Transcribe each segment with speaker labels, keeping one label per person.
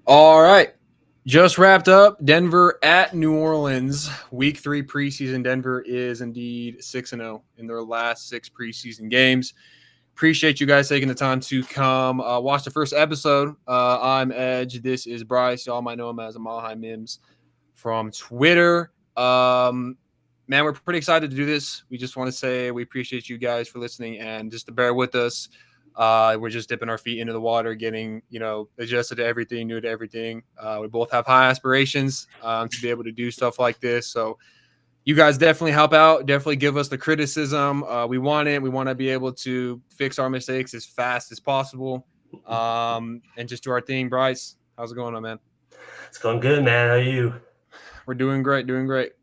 Speaker 1: All right. Just wrapped up Denver at New Orleans. Week 3 preseason. Denver is indeed 6-0 in their last 6 preseason games. Appreciate you guys taking the time to come watch the first episode. I'm Edge. This is Bryce. Y'all might know him as Malahai Mims from Twitter. Man, we're pretty excited to do this. We just want to say we appreciate you guys for listening and just to bear with us. We're just dipping our feet into the water, getting adjusted to everything, new to everything. We both have high aspirations to be able to do stuff like this. So you guys definitely help out. Definitely give us the criticism. We want it. We want to be able to fix our mistakes as fast as possible, and just do our thing. Bryce, how's it going on, man?
Speaker 2: It's going good, man. How are you?
Speaker 1: We're doing great. Doing great.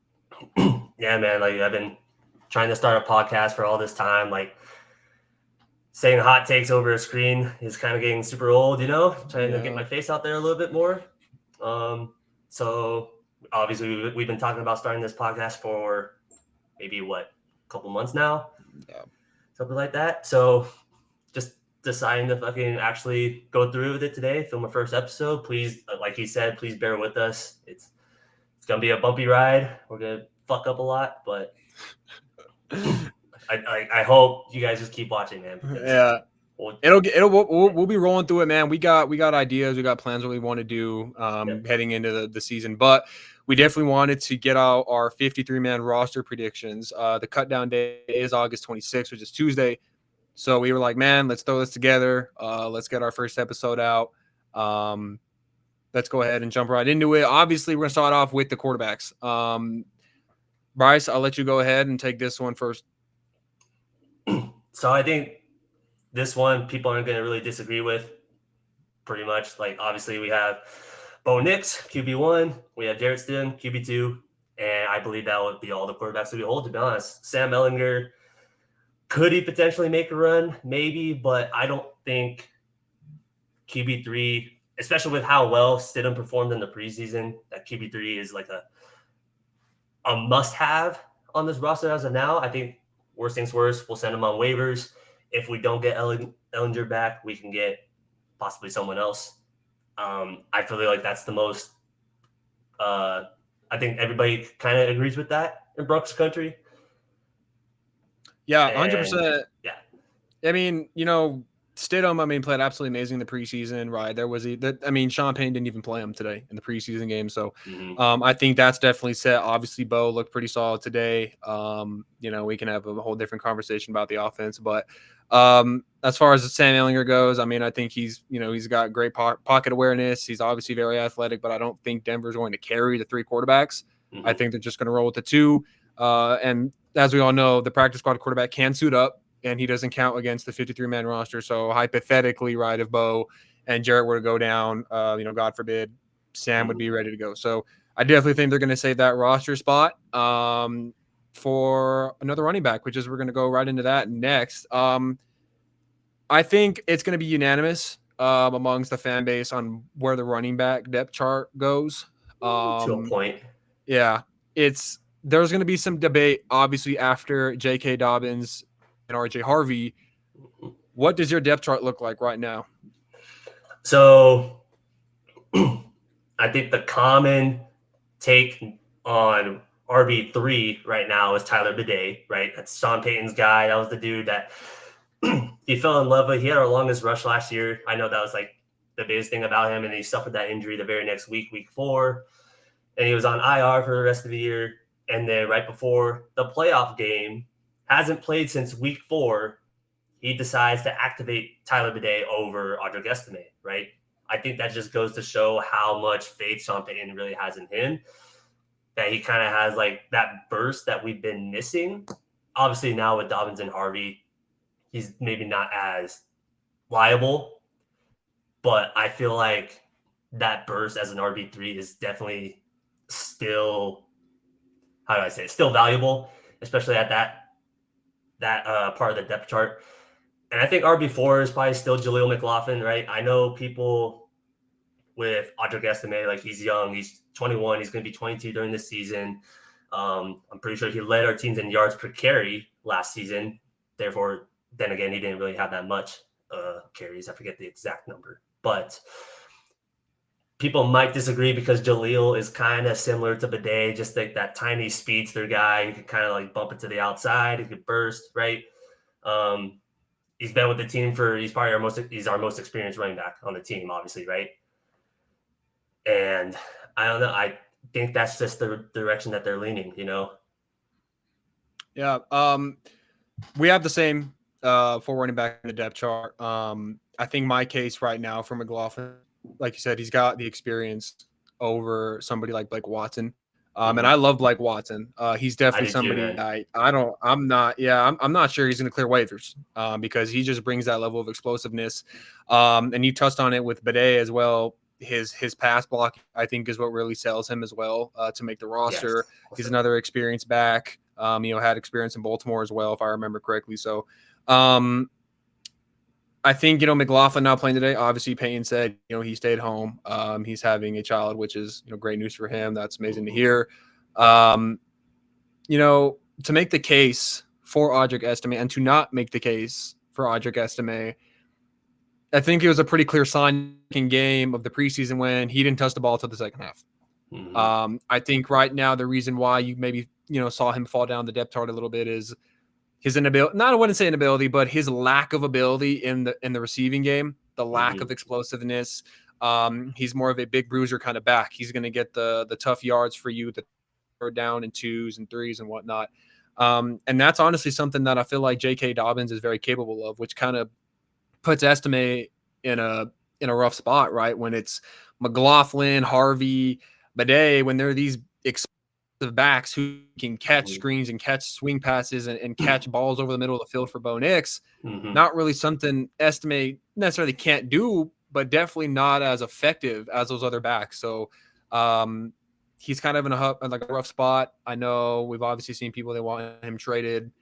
Speaker 2: Yeah, man. Like I've been trying to start a podcast for all this time. Like saying hot takes over a screen is kind of getting super old, trying to get my face out there a little bit more. So obviously we've been talking about starting this podcast for maybe a couple months now, something like that. So just deciding to fucking actually go through with it today, film my first episode. Please, like he said, please bear with us. It's gonna be a bumpy ride. We're gonna fuck up a lot, but I hope you guys just keep watching, man.
Speaker 1: Yeah. We'll be rolling through it, man. We got ideas, we got plans what we want to do heading into the season, but we definitely wanted to get out our 53-man roster predictions. The cut down day is August 26th, which is Tuesday. So we were like, man, let's throw this together. Let's get our first episode out. Let's go ahead and jump right into it. Obviously, we're gonna start off with the quarterbacks. Bryce, I'll let you go ahead and take this one first.
Speaker 2: So I think this one people aren't going to really disagree with. Pretty much, like obviously we have Bo Nix, QB1. We have Jarrett Stidham, QB2, and I believe that would be all the quarterbacks that we hold. To be honest, Sam Ehlinger, could he potentially make a run? Maybe, but I don't think QB3, especially with how well Stidham performed in the preseason, that QB3 is like a must-have on this roster as of now. I think worst things worst, we'll send him on waivers. If we don't get Ehlinger back, we can get possibly someone else. I feel like that's the most. I think everybody kind of agrees with that in Brooks country.
Speaker 1: Yeah, 100%.
Speaker 2: Yeah.
Speaker 1: I mean, Stidham, played absolutely amazing in the preseason, right? Sean Payne didn't even play him today in the preseason game. So I think that's definitely set. Obviously, Bo looked pretty solid today. We can have a whole different conversation about the offense. But as far as Sam Ehlinger goes, I think he's got great pocket awareness. He's obviously very athletic, but I don't think Denver's going to carry the 3 quarterbacks. I think they're just going to roll with the 2. And as we all know, the practice squad quarterback can suit up, and he doesn't count against the 53-man roster. So hypothetically, right, if Bo and Jarrett were to go down, God forbid, Sam would be ready to go. So I definitely think they're going to save that roster spot for another running back, which is we're going to go right into that next. I think it's going to be unanimous amongst the fan base on where the running back depth chart goes.
Speaker 2: To a point.
Speaker 1: Yeah, there's going to be some debate, obviously, after J.K. Dobbins and R.J. Harvey. What does your depth chart look like right now?
Speaker 2: So I think the common take on RB3 right now is Tyler Bidet, right? That's Sean Payton's guy. That was the dude that he fell in love with. He had our longest rush last year. I know that was like the biggest thing about him, and he suffered that injury the very next week, week 4, and he was on IR for the rest of the year. And then right before the playoff game, hasn't played since week 4, he decides to activate Tyler Bidet over Audric Estime, right? I think that just goes to show how much faith Sean Payton really has in him, that he kind of has like that burst that we've been missing. Obviously now with Dobbins and Harvey, he's maybe not as liable, but I feel like that burst as an RB3 is definitely still, still valuable, especially at that part of the depth chart. And I think RB4 is probably still Jaleel McLaughlin, right? I know people with Audric Estime, like he's young, he's 21, he's going to be 22 during this season. I'm pretty sure he led our teams in yards per carry last season. Therefore, then again, he didn't really have that much carries. I forget the exact number. But people might disagree because Jaleel is kind of similar to Bidet, just like that tiny speedster guy. He can kind of like bump it to the outside. He could burst, right? He's been with the team he's probably he's our most experienced running back on the team, obviously, right? And I don't know. I think that's just the direction that they're leaning,
Speaker 1: Yeah. We have the same for running back in the depth chart. I think my case right now for McLaughlin, like you said, he's got the experience over somebody like Blake Watson. And I love Blake Watson. He's definitely somebody I'm not sure he's going to clear waivers because he just brings that level of explosiveness. And you touched on it with Bidet as well. His pass block, I think, is what really sells him as well to make the roster. Yes, he's another experienced back. Had experience in Baltimore as well, if I remember correctly. So, I think, McLaughlin not playing today. Obviously, Payton said, he stayed home. He's having a child, which is, great news for him. That's amazing to hear. To make the case for Audric Estime and to not make the case for Audric Estime, I think it was a pretty clear sign in game of the preseason when he didn't touch the ball till the second half. I think right now the reason why you maybe saw him fall down the depth chart a little bit is his inability. Not I wouldn't say inability, but his lack of ability in the receiving game, the lack of explosiveness. He's more of a big bruiser kind of back. He's going to get the tough yards for you, the third down and 2s and 3s and whatnot. And that's honestly something that I feel like J.K. Dobbins is very capable of, which kind of puts Estime in a rough spot, right? When it's McLaughlin, Harvey, Bidet, when they're these explosive backs who can catch screens and catch swing passes and catch balls over the middle of the field for Bo Nix, not really something Estime necessarily can't do, but definitely not as effective as those other backs. So he's kind of in a rough spot. I know we've obviously seen people that want him traded.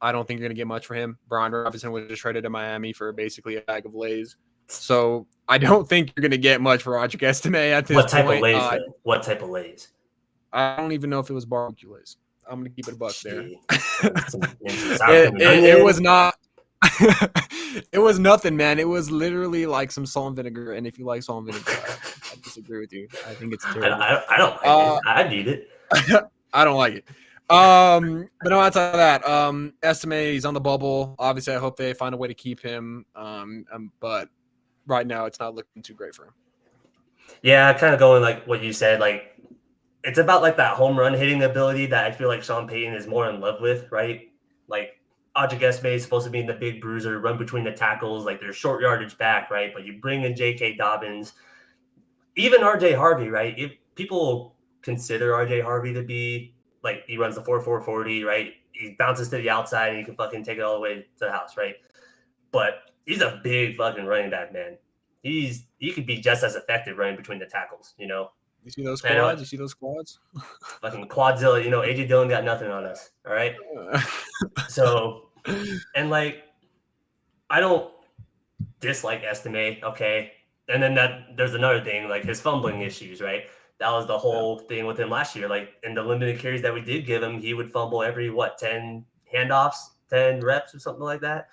Speaker 1: I don't think you're going to get much for him. Brian Robinson was just traded to Miami for basically a bag of Lay's. So I don't think you're going to get much for Audric Estime at this point.
Speaker 2: What type of Lay's?
Speaker 1: I don't even know if it was barbecue Lay's. I'm going to keep it a buck there.
Speaker 2: It
Speaker 1: was not. It was nothing, man. It was literally like some salt and vinegar. And if you like salt and vinegar, I disagree with you. I think it's terrible.
Speaker 2: I don't like it. I need it.
Speaker 1: I don't like it. But no, outside of that, Estime, he's on the bubble. Obviously, I hope they find a way to keep him. But right now, it's not looking too great for him.
Speaker 2: Yeah, kind of going like what you said. Like, it's about like that home run hitting ability that I feel like Sean Payton is more in love with, right? Like, Audric Estime is supposed to be in the big bruiser, run between the tackles, like their short yardage back, right? But you bring in J.K. Dobbins, even R.J. Harvey, right? If people consider R.J. Harvey to be like he runs the 4.40, right? He bounces to the outside and he can fucking take it all the way to the house, right? But he's a big fucking running back, man. He could be just as effective running between the tackles,
Speaker 1: You see those quads?
Speaker 2: Fucking quadzilla, AJ Dillon got nothing on us, all right? So, and like, I don't dislike Estime, okay? And then there's another thing, like his fumbling issues, right? That was the whole thing with him last year. Like in the limited carries that we did give him, he would fumble every 10 handoffs, 10 reps or something like that.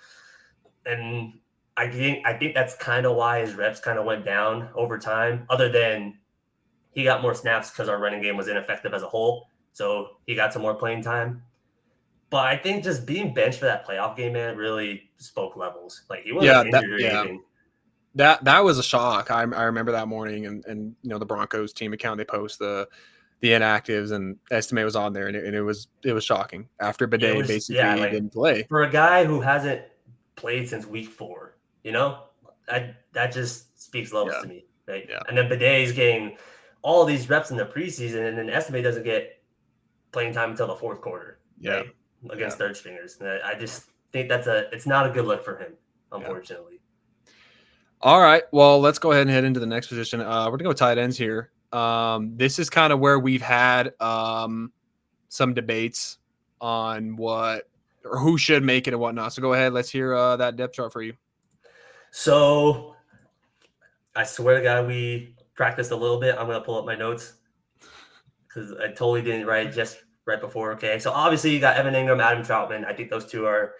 Speaker 2: And I think that's kind of why his reps kind of went down over time, other than he got more snaps because our running game was ineffective as a whole. So he got some more playing time. But I think just being benched for that playoff game, man, really spoke levels. Like he wasn't injured or anything.
Speaker 1: That was a shock. I remember that morning, and the Broncos team account, they post the inactives, and Estime was on there, and it was shocking after Bidet didn't play.
Speaker 2: For a guy who hasn't played since week 4, that just speaks levels to me, right? Yeah. And then Bidet is getting all these reps in the preseason, and then Estime doesn't get playing time until the fourth quarter, right? Against third stringers. And I just think it's not a good look for him, unfortunately.
Speaker 1: All right, well, let's go ahead and head into the next position. We're gonna go tight ends here. This is kind of where we've had some debates on who should make it and whatnot. So go ahead, let's hear that depth chart for you.
Speaker 2: So I swear to God, we practiced a little bit. I'm gonna pull up my notes because I totally didn't write just right before. Okay, so obviously you got Evan Ingram, Adam Troutman. I think those two are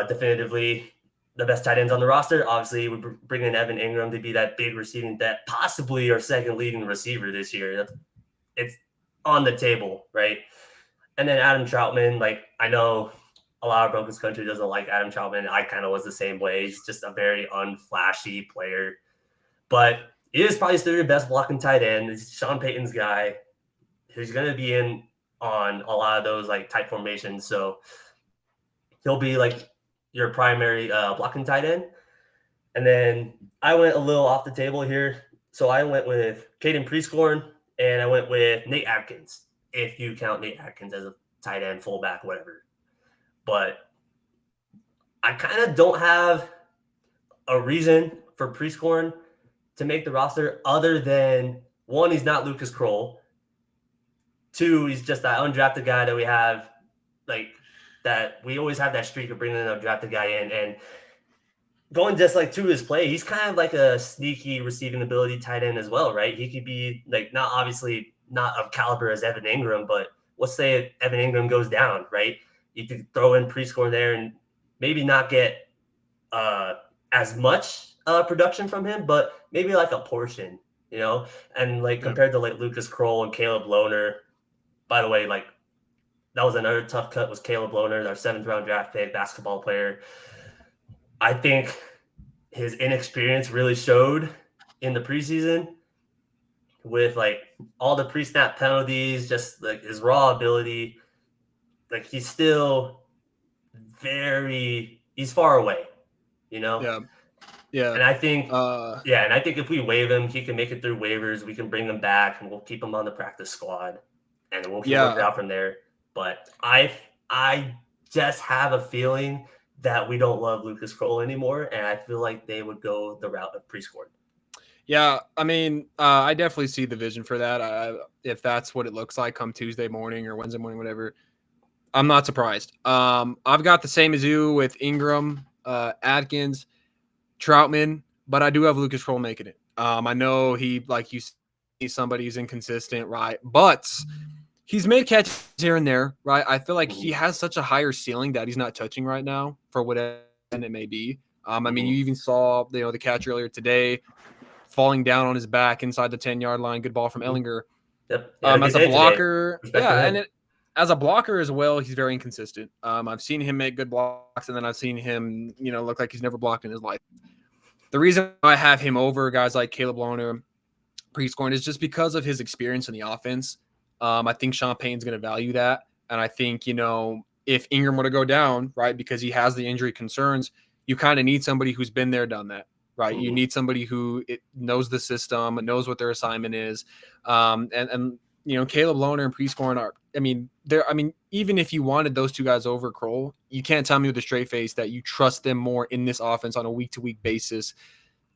Speaker 2: definitively the best tight ends on the roster. Obviously, we bring in Evan Ingram to be that big receiving, that possibly our second leading receiver this year. It's on the table, right? And then Adam Troutman, like, I know a lot of Broncos country doesn't like Adam Troutman. I kind of was the same way. He's just a very unflashy player, but he is probably still your best blocking tight end. He's Sean Payton's guy. He's going to be in on a lot of those like tight formations, so he'll be like your primary blocking tight end. And then I went a little off the table here. So I went with Caden Prescorn and I went with Nate Atkins, if you count Nate Atkins as a tight end, fullback, whatever. But I kind of don't have a reason for Prescorn to make the roster other than, one, he's not Lucas Kroll. Two, he's just that undrafted guy that we have, like, that we always have that streak of bringing an undrafted guy in. And going just like to his play, he's kind of like a sneaky receiving ability tight end as well, right? He could be like not of caliber as Evan Ingram, but let's say Evan Ingram goes down, right? You could throw in Prescorn there and maybe not get as much production from him, but maybe like a portion, and like compared to like Lucas Kroll and Caleb Lohner. By the way, like that was another tough cut, was Caleb Lohner, our 7th round draft pick basketball player. I think his inexperience really showed in the preseason with like all the pre-snap penalties, just like his raw ability. Like he's still he's far away,
Speaker 1: Yeah.
Speaker 2: And I think, and I think if we waive him, he can make it through waivers. We can bring him back and we'll keep him on the practice squad and we'll keep working out from there. But I just have a feeling that we don't love Lucas Kroll anymore, and I feel like they would go the route of Prescorn.
Speaker 1: Yeah, I mean, I definitely see the vision for that. If that's what it looks like come Tuesday morning or Wednesday morning, whatever, I'm not surprised. I've got the same as you with Ingram, Atkins, Troutman, but I do have Lucas Kroll making it. I know he, like you see, somebody who's inconsistent, right? But he's made catches here and there, right? I feel like he has such a higher ceiling that he's not touching right now for whatever it may be. I mean, you even saw the catch earlier today, falling down on his back inside the 10-yard line. Good ball from Ellinger.
Speaker 2: Yep.
Speaker 1: As a blocker, as a blocker as well, he's very inconsistent. I've seen him make good blocks, and then I've seen him, look like he's never blocked in his life. The reason I have him over guys like Caleb Lohner, Prescorn, is just because of his experience in the offense. I think Sean Payton's going to value that. And I think, if Ingram were to go down, right, because he has the injury concerns, you kind of need somebody who's been there, done that, right? Mm-hmm. You need somebody who knows the system, knows what their assignment is. And Caleb Lohner and Prescorn are, even if you wanted those two guys over Kroll, you can't tell me with a straight face that you trust them more in this offense on a week-to-week basis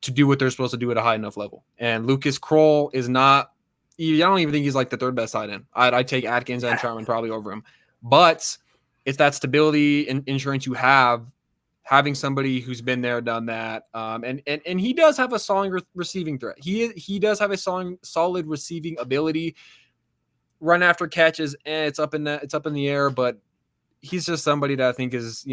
Speaker 1: to do what they're supposed to do at a high enough level. And Lucas Kroll is not, I don't even think he's like the third best tight end. I'd take Atkins and Troutman probably over him. But it's that stability and insurance you have, having somebody who's been there, done that. And he does have a solid receiving threat. He does have a solid receiving ability. Run after catches, and it's up in the air, but he's just somebody that I think is,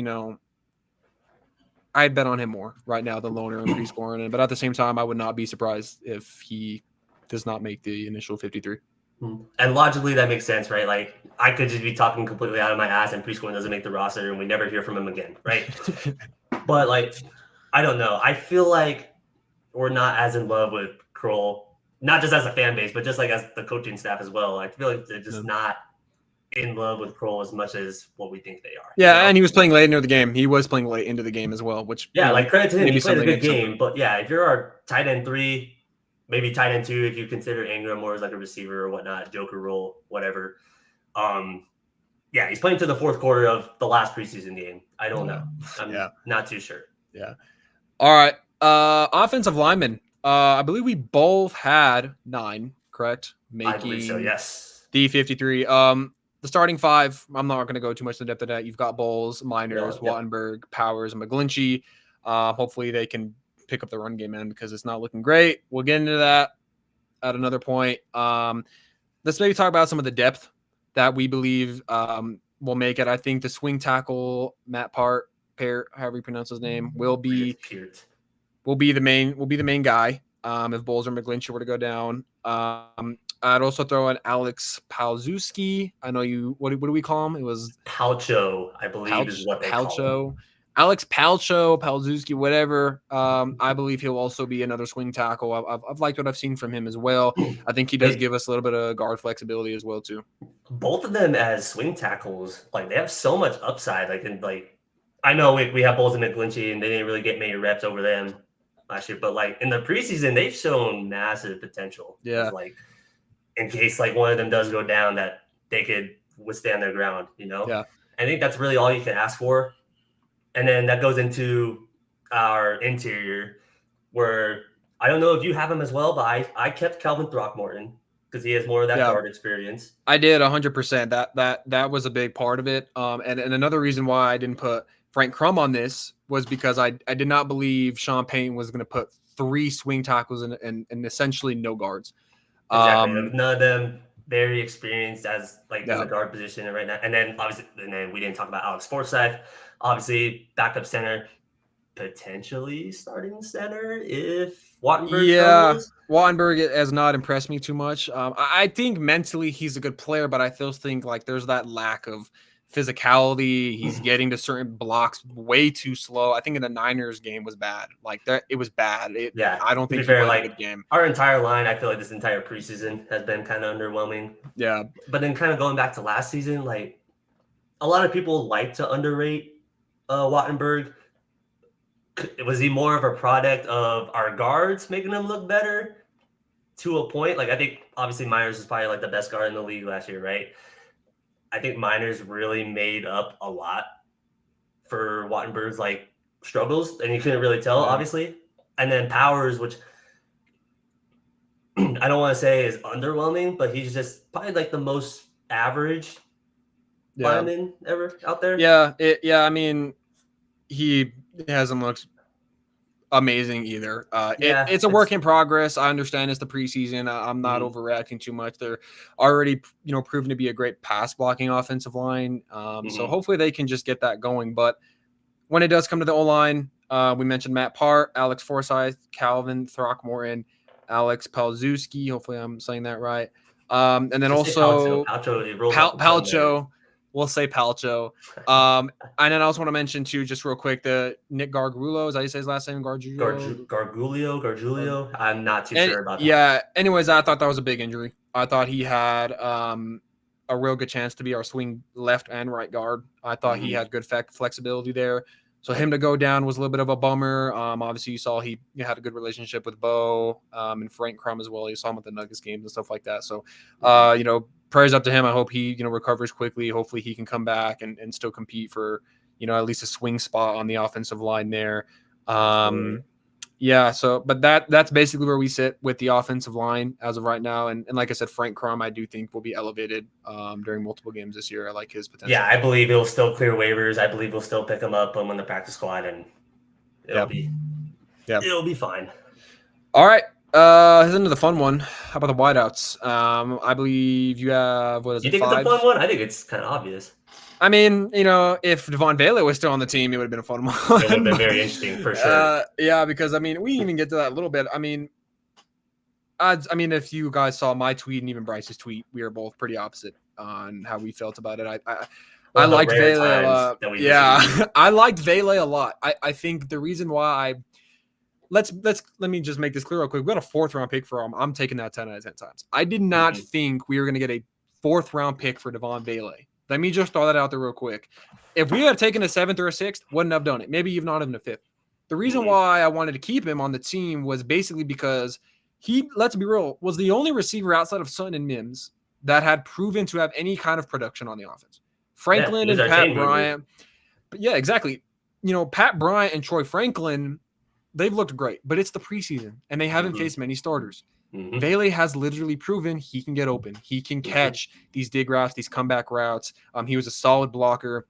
Speaker 1: I'd bet on him more right now than Lohner and Prescorn. But at the same time, I would not be surprised if he does not make the initial 53.
Speaker 2: And logically, that makes sense, right? Like, I could just be talking completely out of my ass and Prescorn doesn't make the roster and we never hear from him again, right? But, like, I don't know. I feel like we're not as in love with Kroll, not just as a fan base, but just, like, as the coaching staff as well. I feel like they're just not in love with Kroll as much as what we think they are.
Speaker 1: Yeah, and he was playing late into the game. He was playing late into the game as well, which
Speaker 2: like credit to him, he played a good game. But yeah, if you're our tight end 3, maybe tight end 2 if you consider Ingram more as like a receiver or whatnot, joker role, whatever. He's playing to the fourth quarter of the last preseason game. I don't know. I'm not too sure.
Speaker 1: Yeah. All right. Offensive lineman. I believe we both had 9, correct?
Speaker 2: I believe so, yes.
Speaker 1: The 53. The starting 5, I'm not going to go too much in depth of that. You've got Bowles, Miners, Wattenberg, Powers, and McGlinchey. Hopefully they can pick up the run game, man, because it's not looking great. We'll get into that at another point. Let's maybe talk about some of the depth that we believe will make it. I think the swing tackle, Matt Part, however you pronounce his name, will be
Speaker 2: Peart.
Speaker 1: the main guy. If Bowles or McGlinchey were to go down, I'd also throw in Alex Palzewski. I know you. What do we call him? It was
Speaker 2: Palcho, I believe, is what they call him.
Speaker 1: Palcho. Alex Palzewski, whatever. I believe he'll also be another swing tackle. I've liked what I've seen from him as well. I think he does give us a little bit of guard flexibility as well too.
Speaker 2: Both of them as swing tackles, like they have so much upside. I know we have Bowles and McGlinchey, and they didn't really get many reps over them last year, but like in the preseason, they've shown massive potential.
Speaker 1: Yeah.
Speaker 2: Like in case like one of them does go down, that they could withstand their ground.
Speaker 1: Yeah.
Speaker 2: I think that's really all you can ask for. And then that goes into our interior, where I don't know if you have him as well, but I kept Calvin Throckmorton because he has more of that guard experience.
Speaker 1: I did 100%. That was a big part of it. And another reason why I didn't put Frank Crum on this was because I did not believe Sean Payton was going to put 3 swing tackles and essentially no guards.
Speaker 2: Exactly. None of them very experienced as in the guard position right now. And then we didn't talk about Alex Forsyth. Obviously, backup center, potentially starting center if Wattenberg struggles.
Speaker 1: Wattenberg has not impressed me too much. I think mentally he's a good player, but I still think there's that lack of physicality. He's getting to certain blocks way too slow. I think in the Niners game was bad. It was bad. I don't think he played a good game.
Speaker 2: Our entire line, I feel like this entire preseason has been kind of underwhelming.
Speaker 1: Yeah.
Speaker 2: But then kind of going back to last season, a lot of people like to underrate Wattenberg. Was he more of a product of our guards making him look better to a point? I think obviously Miners is probably the best guard in the league last year, right? I think Miners really made up a lot for Wattenberg's struggles, and you couldn't really tell, obviously. And then Powers, which I don't want to say is underwhelming, but he's just probably the most average lineman ever out there.
Speaker 1: I mean, he hasn't looked amazing either. It's a work in progress. I understand it's the preseason. I'm not overreacting too much. They're already, proven to be a great pass blocking offensive line. So hopefully they can just get that going. But when it does come to the O-line, we mentioned Matt Part, Alex Forsyth, Calvin Throckmorton, Alex Palzewski. Hopefully I'm saying that right. And then also Palcho. We'll say Palcho. And then I also want to mention too, just real quick, the Nick Gargiulo. Is that how you say his last name?
Speaker 2: Gargiulo. I'm not too sure about that.
Speaker 1: Yeah. Anyways, I thought that was a big injury. I thought he had a real good chance to be our swing left and right guard. I thought he had good flexibility there. So him to go down was a little bit of a bummer. Obviously, you saw he had a good relationship with Bo and Frank Crum as well. You saw him with the Nuggets games and stuff like that. So, prayers up to him. I hope he, recovers quickly. Hopefully he can come back and still compete for, at least a swing spot on the offensive line there. So, but that's basically where we sit with the offensive line as of right now. And like I said, Frank Crum, I do think will be elevated during multiple games this year. I like his potential.
Speaker 2: Yeah, I believe he'll still clear waivers. I believe we'll still pick him up on the practice squad, and it'll be fine. All
Speaker 1: right. Here's into the fun one. How about the wideouts? I believe you have, what is it?
Speaker 2: You think
Speaker 1: 5?
Speaker 2: it's a fun one? I think it's kind of obvious.
Speaker 1: I mean, if Devon Vele was still on the team, it would have been a fun one.
Speaker 2: It would have been very interesting for sure.
Speaker 1: Because we didn't even get to that a little bit. If you guys saw my tweet and even Bryce's tweet, we were both pretty opposite on how we felt about it. I liked Vele a lot. I liked Vele a lot. I think the reason why let me just make this clear real quick. We got a 4th round pick for him. I'm taking that 10 out of 10 times. I did not think we were going to get a 4th round pick for Devon Vele. Let me just throw that out there real quick. If we had taken a 7th or a 6th, wouldn't have done it. Maybe even not even a 5th. The reason why I wanted to keep him on the team was basically because he, let's be real, was the only receiver outside of Sutton and Mims that had proven to have any kind of production on the offense. Franklin and Pat Bryant. Yeah, exactly. Pat Bryant and Troy Franklin, they've looked great, but it's the preseason, and they haven't faced many starters. Vele has literally proven he can get open. He can catch these dig routes, these comeback routes. He was a solid blocker.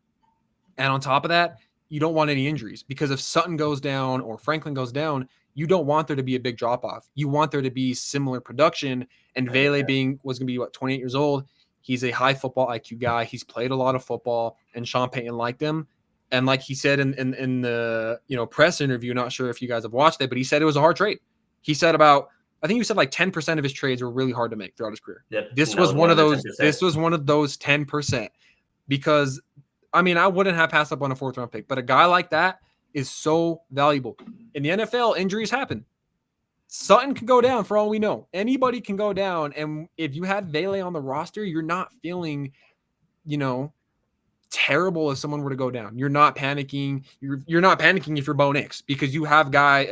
Speaker 1: And on top of that, you don't want any injuries, because if Sutton goes down or Franklin goes down, you don't want there to be a big drop-off. You want there to be similar production. And Vele was going to be, 28 years old. He's a high football IQ guy. He's played a lot of football, and Sean Payton liked him. And like he said in the press interview, not sure if you guys have watched it, but he said it was a hard trade. He said I think he said like 10% of his trades were really hard to make throughout his career.
Speaker 2: Yep.
Speaker 1: This was one of those. 10%. This was one of those 10%, because I mean, I wouldn't have passed up on a 4th round pick, but a guy like that is so valuable. In the NFL, injuries happen. Sutton can go down for all we know. Anybody can go down, and if you had Vele on the roster, you're not feeling, terrible if someone were to go down. You're not panicking. You're not panicking if you're Bo Nix, because you have a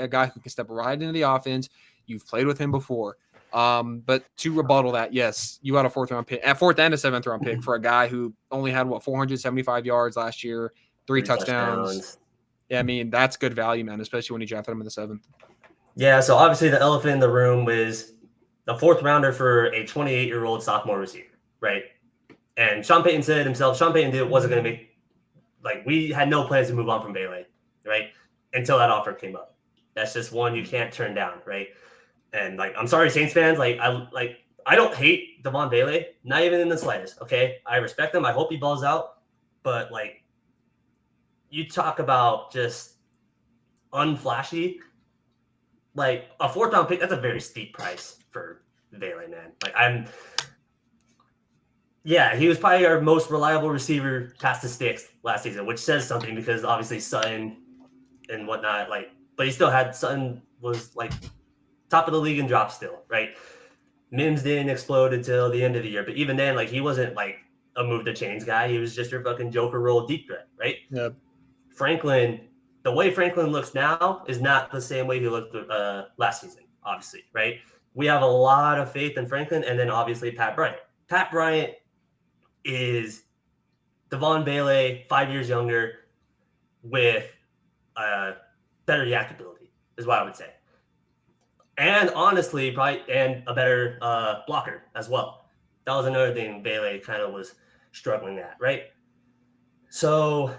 Speaker 1: guy who can step right into the offense. You've played with him before. But to rebuttal that, yes, you had a 4th round pick, a 4th and a 7th round pick for a guy who only had 475 yards last year, 3 touchdowns. Yeah, I mean, that's good value, man, especially when you drafted him in the 7th.
Speaker 2: Yeah, so obviously the elephant in the room was the 4th rounder for a 28-year-old sophomore receiver, right? And Sean Payton said himself, wasn't going to make, we had no plans to move on from Bailey, right? Until that offer came up. That's just one you can't turn down, right? And I'm sorry, Saints fans, I don't hate Devon Bailey, not even in the slightest, okay? I respect him. I hope he balls out. But you talk about just unflashy, a 4th round pick, that's a very steep price for Bailey, man. Yeah, he was probably our most reliable receiver past the sticks last season, which says something, because obviously Sutton and whatnot, but he still had, Sutton was top of the league in drops still, right? Mims didn't explode until the end of the year, but even then, he wasn't a move the chains guy. He was just your fucking Joker roll deep threat, right?
Speaker 1: Yeah.
Speaker 2: Franklin, the way Franklin looks now is not the same way he looked last season, obviously, right? We have a lot of faith in Franklin, and then obviously Pat Bryant. Pat Bryant is Devon Bailey, 5 years younger, with better yak ability, is what I would say. And honestly, probably a better blocker as well. That was another thing Bailey kind of was struggling at, right? So,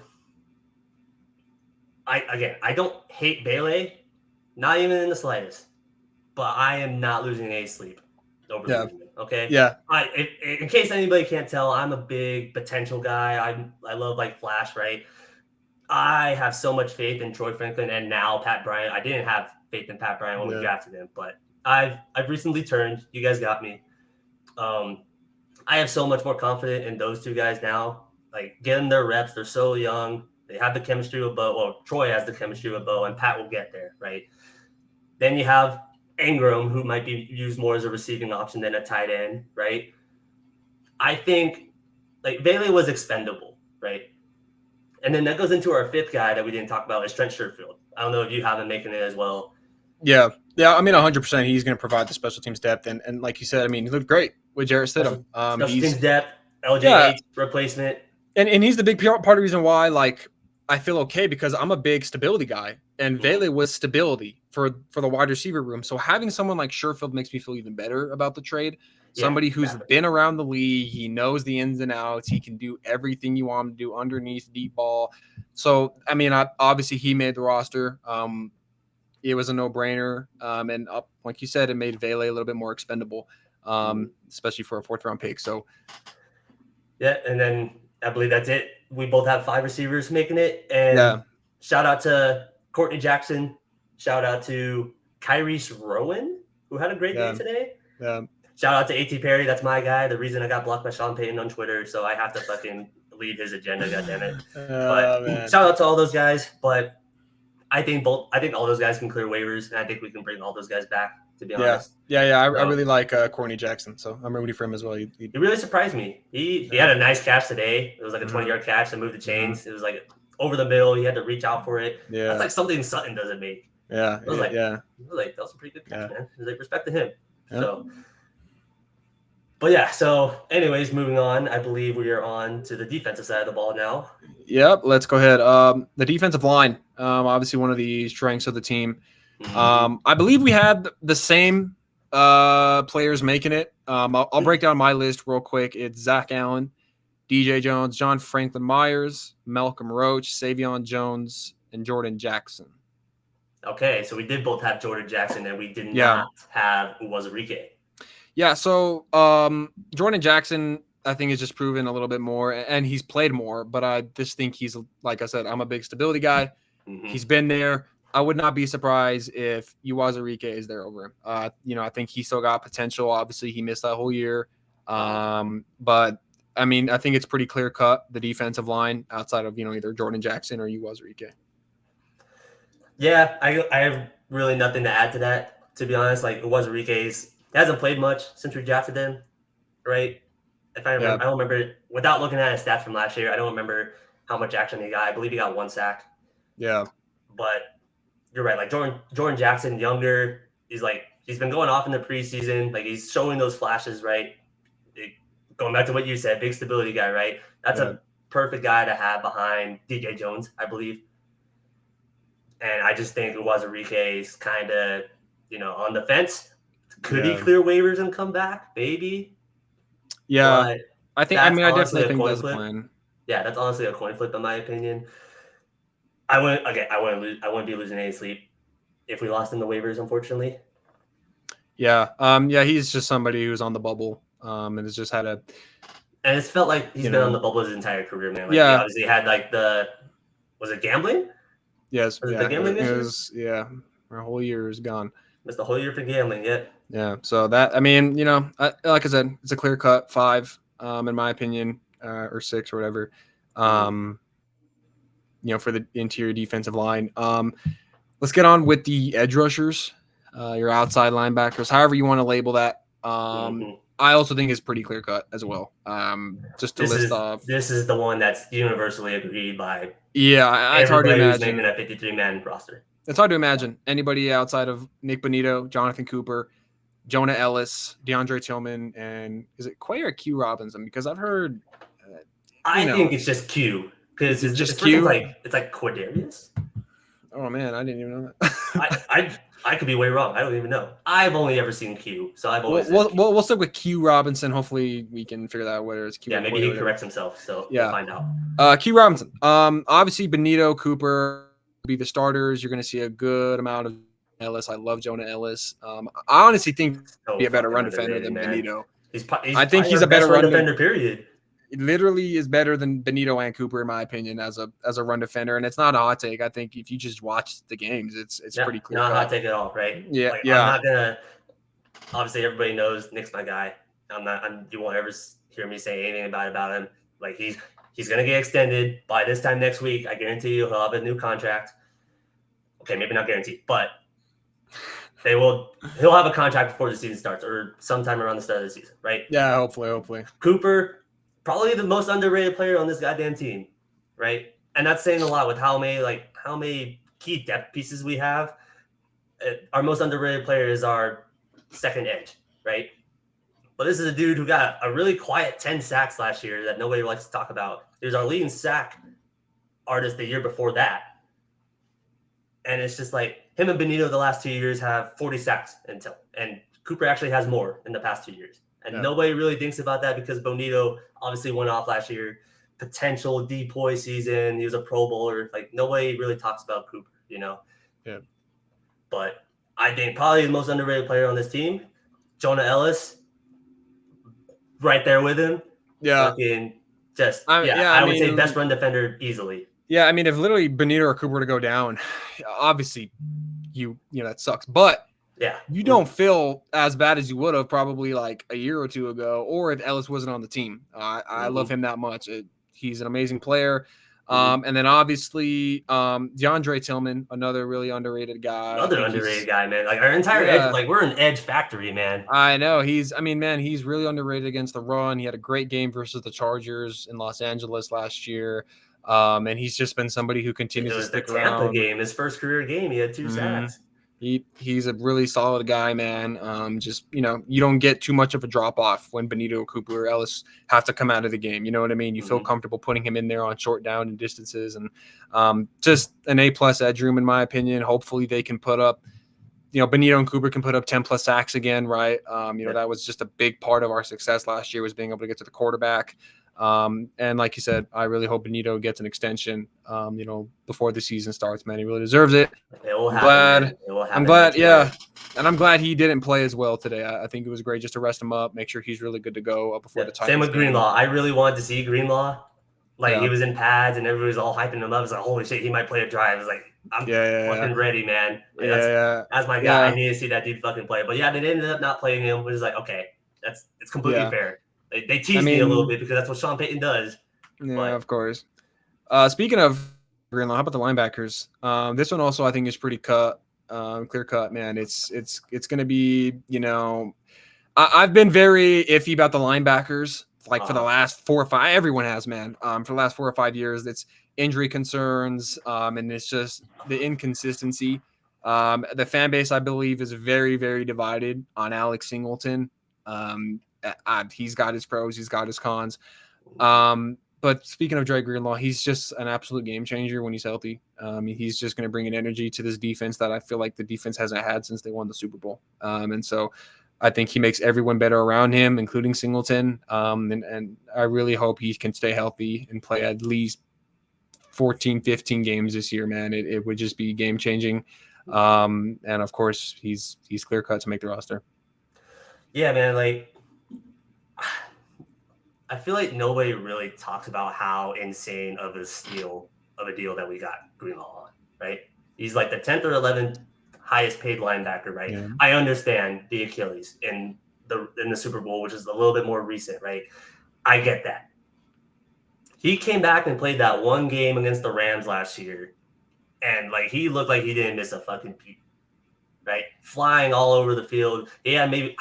Speaker 2: I don't hate Bailey, not even in the slightest, but I am not losing any sleep over losing him, okay?
Speaker 1: Yeah.
Speaker 2: In case anybody can't tell, I'm a big potential guy. I love flash, right? I have so much faith in Troy Franklin and now Pat Bryant. I didn't have faith in Pat Bryant when we drafted him, but I've recently turned. You guys got me. I have so much more confidence in those two guys now. Getting their reps, they're so young. They have the chemistry with Bo. Well, Troy has the chemistry with Bo, and Pat will get there, right? Then you have Ingram, who might be used more as a receiving option than a tight end, right? I think Bailey was expendable, right? And then that goes into our 5th guy that we didn't talk about, is Trent Sherfield. I don't know if you have him making it as well.
Speaker 1: Yeah. I mean, 100%. He's going to provide the special teams depth, and like you said, I mean, he looked great with Jarrett Stidham.
Speaker 2: Special teams depth, LJH replacement,
Speaker 1: and he's the big part of the reason why I feel okay, because I'm a big stability guy, and Vele was stability for the wide receiver room. So having someone like Sherfield makes me feel even better about the trade. Somebody who's been around the league, he knows the ins and outs. He can do everything you want him to do underneath, deep ball. So, I mean, obviously he made the roster. It was a no-brainer. And like you said, it made Vele a little bit more expendable, especially for a 4th round pick. So,
Speaker 2: yeah, and then I believe that's it. We both have 5 receivers making it. And shout out to Courtney Jackson. Shout out to Kyrese Rowan, who had a great day today.
Speaker 1: Yeah.
Speaker 2: Shout out to A.T. Perry. That's my guy. The reason I got blocked by Sean Payton on Twitter, so I have to fucking lead his agenda, goddammit. But shout out to all those guys. But I think all those guys can clear waivers, and I think we can bring all those guys back, to be honest.
Speaker 1: I really like Courtney Jackson, so I'm rooting for him as well. He
Speaker 2: really surprised me. He had a nice catch today. It was a 20-yard catch to move the chains. It was over the middle. He had to reach out for it.
Speaker 1: Yeah.
Speaker 2: That's something Sutton doesn't make.
Speaker 1: Yeah.
Speaker 2: I was that was a pretty good catch, man. Respect to him. Yeah. So. But yeah, so anyways, moving on, I believe we are on to the defensive side of the ball now.
Speaker 1: Yep, let's go ahead. The defensive line, obviously one of the strengths of the team. I believe we had the same players making it. I'll break down my list real quick. It's Zach Allen, DJ Jones, John Franklin Myers, Malcolm Roach, Savion Jones, and Jordan Jackson.
Speaker 2: Okay, so we did both have Jordan Jackson, and we did not have Uwazurike.
Speaker 1: Yeah, so Jordan Jackson, I think he's just proven a little bit more, and he's played more. But I just think he's, like I said, I'm a big stability guy.
Speaker 2: Mm-hmm.
Speaker 1: He's been there. I would not be surprised if Uwazurike is there over him. I think he still got potential. Obviously, he missed that whole year. But I mean, I think it's pretty clear cut, the defensive line outside of, either Jordan Jackson or Uwazurike.
Speaker 2: Yeah, I have really nothing to add to that, to be honest. Like, Uwazurike's hasn't played much since we drafted him, right? If I remember, I don't remember, without looking at his stats from last year, I don't remember how much action he got. I believe he got 1 sack.
Speaker 1: Yeah.
Speaker 2: But you're right. Like, Jordan Jackson, younger, he's been going off in the preseason. Like, he's showing those flashes, right? Going back to what you said, big stability guy, right? That's a perfect guy to have behind DJ Jones, I believe. And I just think Uwazurike is kind of, on the fence. Could he clear waivers and come back? Maybe.
Speaker 1: Yeah.
Speaker 2: But
Speaker 1: I definitely think that's a plan.
Speaker 2: Yeah, that's honestly a coin flip in my opinion. I wouldn't be losing any sleep if we lost in the waivers, unfortunately.
Speaker 1: Yeah. He's just somebody who's on the bubble. And has just had
Speaker 2: and it's felt like he's been on the bubble his entire career, man. Like, he obviously had was it gambling?
Speaker 1: Yes.
Speaker 2: Was it the gambling issues?
Speaker 1: Our whole year is gone.
Speaker 2: Missed the whole year for gambling, yeah.
Speaker 1: Yeah. So that, I mean, like I said, it's a clear cut 5, in my opinion, or 6 or whatever. For the interior defensive line. Let's get on with the edge rushers, your outside linebackers, however you want to label that. I also think it's pretty clear cut as well. Just to list off.
Speaker 2: This is the one that's universally agreed by.
Speaker 1: Yeah, it's hard to imagine.
Speaker 2: Making that 53-man roster.
Speaker 1: It's hard to imagine anybody outside of Nick Bonito, Jonathan Cooper, Jonah Ellis, DeAndre Tillman, and is it Quay or Q Robinson? Because I've heard.
Speaker 2: I think it's just Q. Because it's just Q. It's like Quadarius.
Speaker 1: Oh man, I didn't even know that.
Speaker 2: I could be way wrong. I don't even know. I've only ever seen Q, so I've always.
Speaker 1: We'll stick with Q Robinson. Hopefully, we can figure that out whether it's Q.
Speaker 2: Yeah, maybe he corrects himself. So we'll find out.
Speaker 1: Q Robinson. Obviously Benito, Cooper will be the starters. You're going to see a good amount of Ellis. I love Jonah Ellis. I honestly think he'll be a better run defender than Benito. I think he's a better run defender.
Speaker 2: Period.
Speaker 1: It literally is better than Benito and Cooper, in my opinion, as a run defender. And it's not a hot take. I think if you just watch the games, it's pretty clear.
Speaker 2: Not a hot take at all, right?
Speaker 1: Yeah,
Speaker 2: I'm not gonna. Obviously, everybody knows Nick's my guy. You won't ever hear me say anything about him. Like, he's gonna get extended by this time next week. I guarantee you, he'll have a new contract. Okay, maybe not guaranteed, but he'll have a contract before the season starts or sometime around the start of the season, right?
Speaker 1: Yeah, hopefully.
Speaker 2: Cooper. Probably the most underrated player on this goddamn team, right? And that's saying a lot with how many key depth pieces we have. Our most underrated player is our second edge, right? But this is a dude who got a really quiet 10 sacks last year that nobody likes to talk about. He was our leading sack artist the year before that. And it's just like him and Benito the last 2 years have 40 sacks and Cooper actually has more in the past 2 years. And nobody really thinks about that because Bonito obviously went off last year. Potential deploy season. He was a Pro Bowler. Like, nobody really talks about Cooper, Yeah. But I think probably the most underrated player on this team, Jonah Ellis, right there with him.
Speaker 1: Yeah.
Speaker 2: I would say best run defender easily.
Speaker 1: Yeah, I mean, if literally Benito or Cooper were to go down, obviously that sucks. But you don't feel as bad as you would have probably like a year or two ago, or if Ellis wasn't on the team. I love him that much. He's an amazing player. And then obviously DeAndre Tillman, another really underrated guy.
Speaker 2: Another underrated guy, man. Like, our entire edge, like, we're an edge factory, man.
Speaker 1: I know. He's really underrated against the run. He had a great game versus the Chargers in Los Angeles last year. And he's just been somebody who continues to stick around.
Speaker 2: Tampa game, his first career game, he had 2 sacks.
Speaker 1: He's a really solid guy, man. You don't get too much of a drop off when Benito, Cooper, or Ellis have to come out of the game. You know what I mean? You feel comfortable putting him in there on short down and distances, and just an A+ edge room, in my opinion. Hopefully they can put up, Benito and Cooper can put up 10+ sacks again, right? That was just a big part of our success last year, was being able to get to the quarterback. And like you said, I really hope Benito gets an extension, before the season starts, man. He really deserves it.
Speaker 2: It will
Speaker 1: I'm
Speaker 2: happen,
Speaker 1: glad.
Speaker 2: man. It will
Speaker 1: I'm
Speaker 2: happen
Speaker 1: glad.
Speaker 2: next year.
Speaker 1: Yeah. And I'm glad he didn't play as well today. I think it was great just to rest him up, make sure he's really good to go before
Speaker 2: Yeah.
Speaker 1: the
Speaker 2: Same
Speaker 1: Titans
Speaker 2: with
Speaker 1: game.
Speaker 2: Greenlaw. I really wanted to see Greenlaw. Like he
Speaker 1: Yeah.
Speaker 2: was in pads and everybody was all hyping him up. It's like, holy shit, he might play a drive. It's like, I'm
Speaker 1: Yeah.
Speaker 2: fucking ready, man. Like
Speaker 1: Yeah.
Speaker 2: that's my guy. I
Speaker 1: Yeah.
Speaker 2: need to see that dude fucking play. But yeah, they ended up not playing him, which is like, okay, it's completely
Speaker 1: Yeah.
Speaker 2: fair. They
Speaker 1: I
Speaker 2: teased me a little
Speaker 1: mean,
Speaker 2: bit because that's what Sean Payton does.
Speaker 1: yeah,
Speaker 2: But
Speaker 1: of course. Speaking of Greenlaw, how about the linebackers? This one also I think is pretty clear cut, man. It's going to be, I've been very iffy about the linebackers, like for the last 4 or 5. Everyone has, man. For the last 4 or 5 years, it's injury concerns, and it's just the inconsistency. The fan base, I believe, is very, very divided on Alex Singleton. He's got his pros, he's got his cons. But speaking of Dre Greenlaw, he's just an absolute game changer when he's healthy. He's just going to bring an energy to this defense that I feel like the defense hasn't had since they won the Super Bowl. And so I think he makes everyone better around him, including Singleton. And I really hope he can stay healthy and play at least 14, 15 games this year, man. It would just be game changing. And of course, he's clear cut to make the roster.
Speaker 2: yeah, man, like I feel like nobody really talks about how insane of a steal of a deal that we got Greenlaw on, right? He's like the 10th or 11th highest paid linebacker, right?
Speaker 1: Yeah.
Speaker 2: I understand the Achilles in the Super Bowl, which is a little bit more recent, right? I get that. He came back and played that one game against the Rams last year, and like he looked like he didn't miss a fucking beat, right? Flying all over the field. He had maybe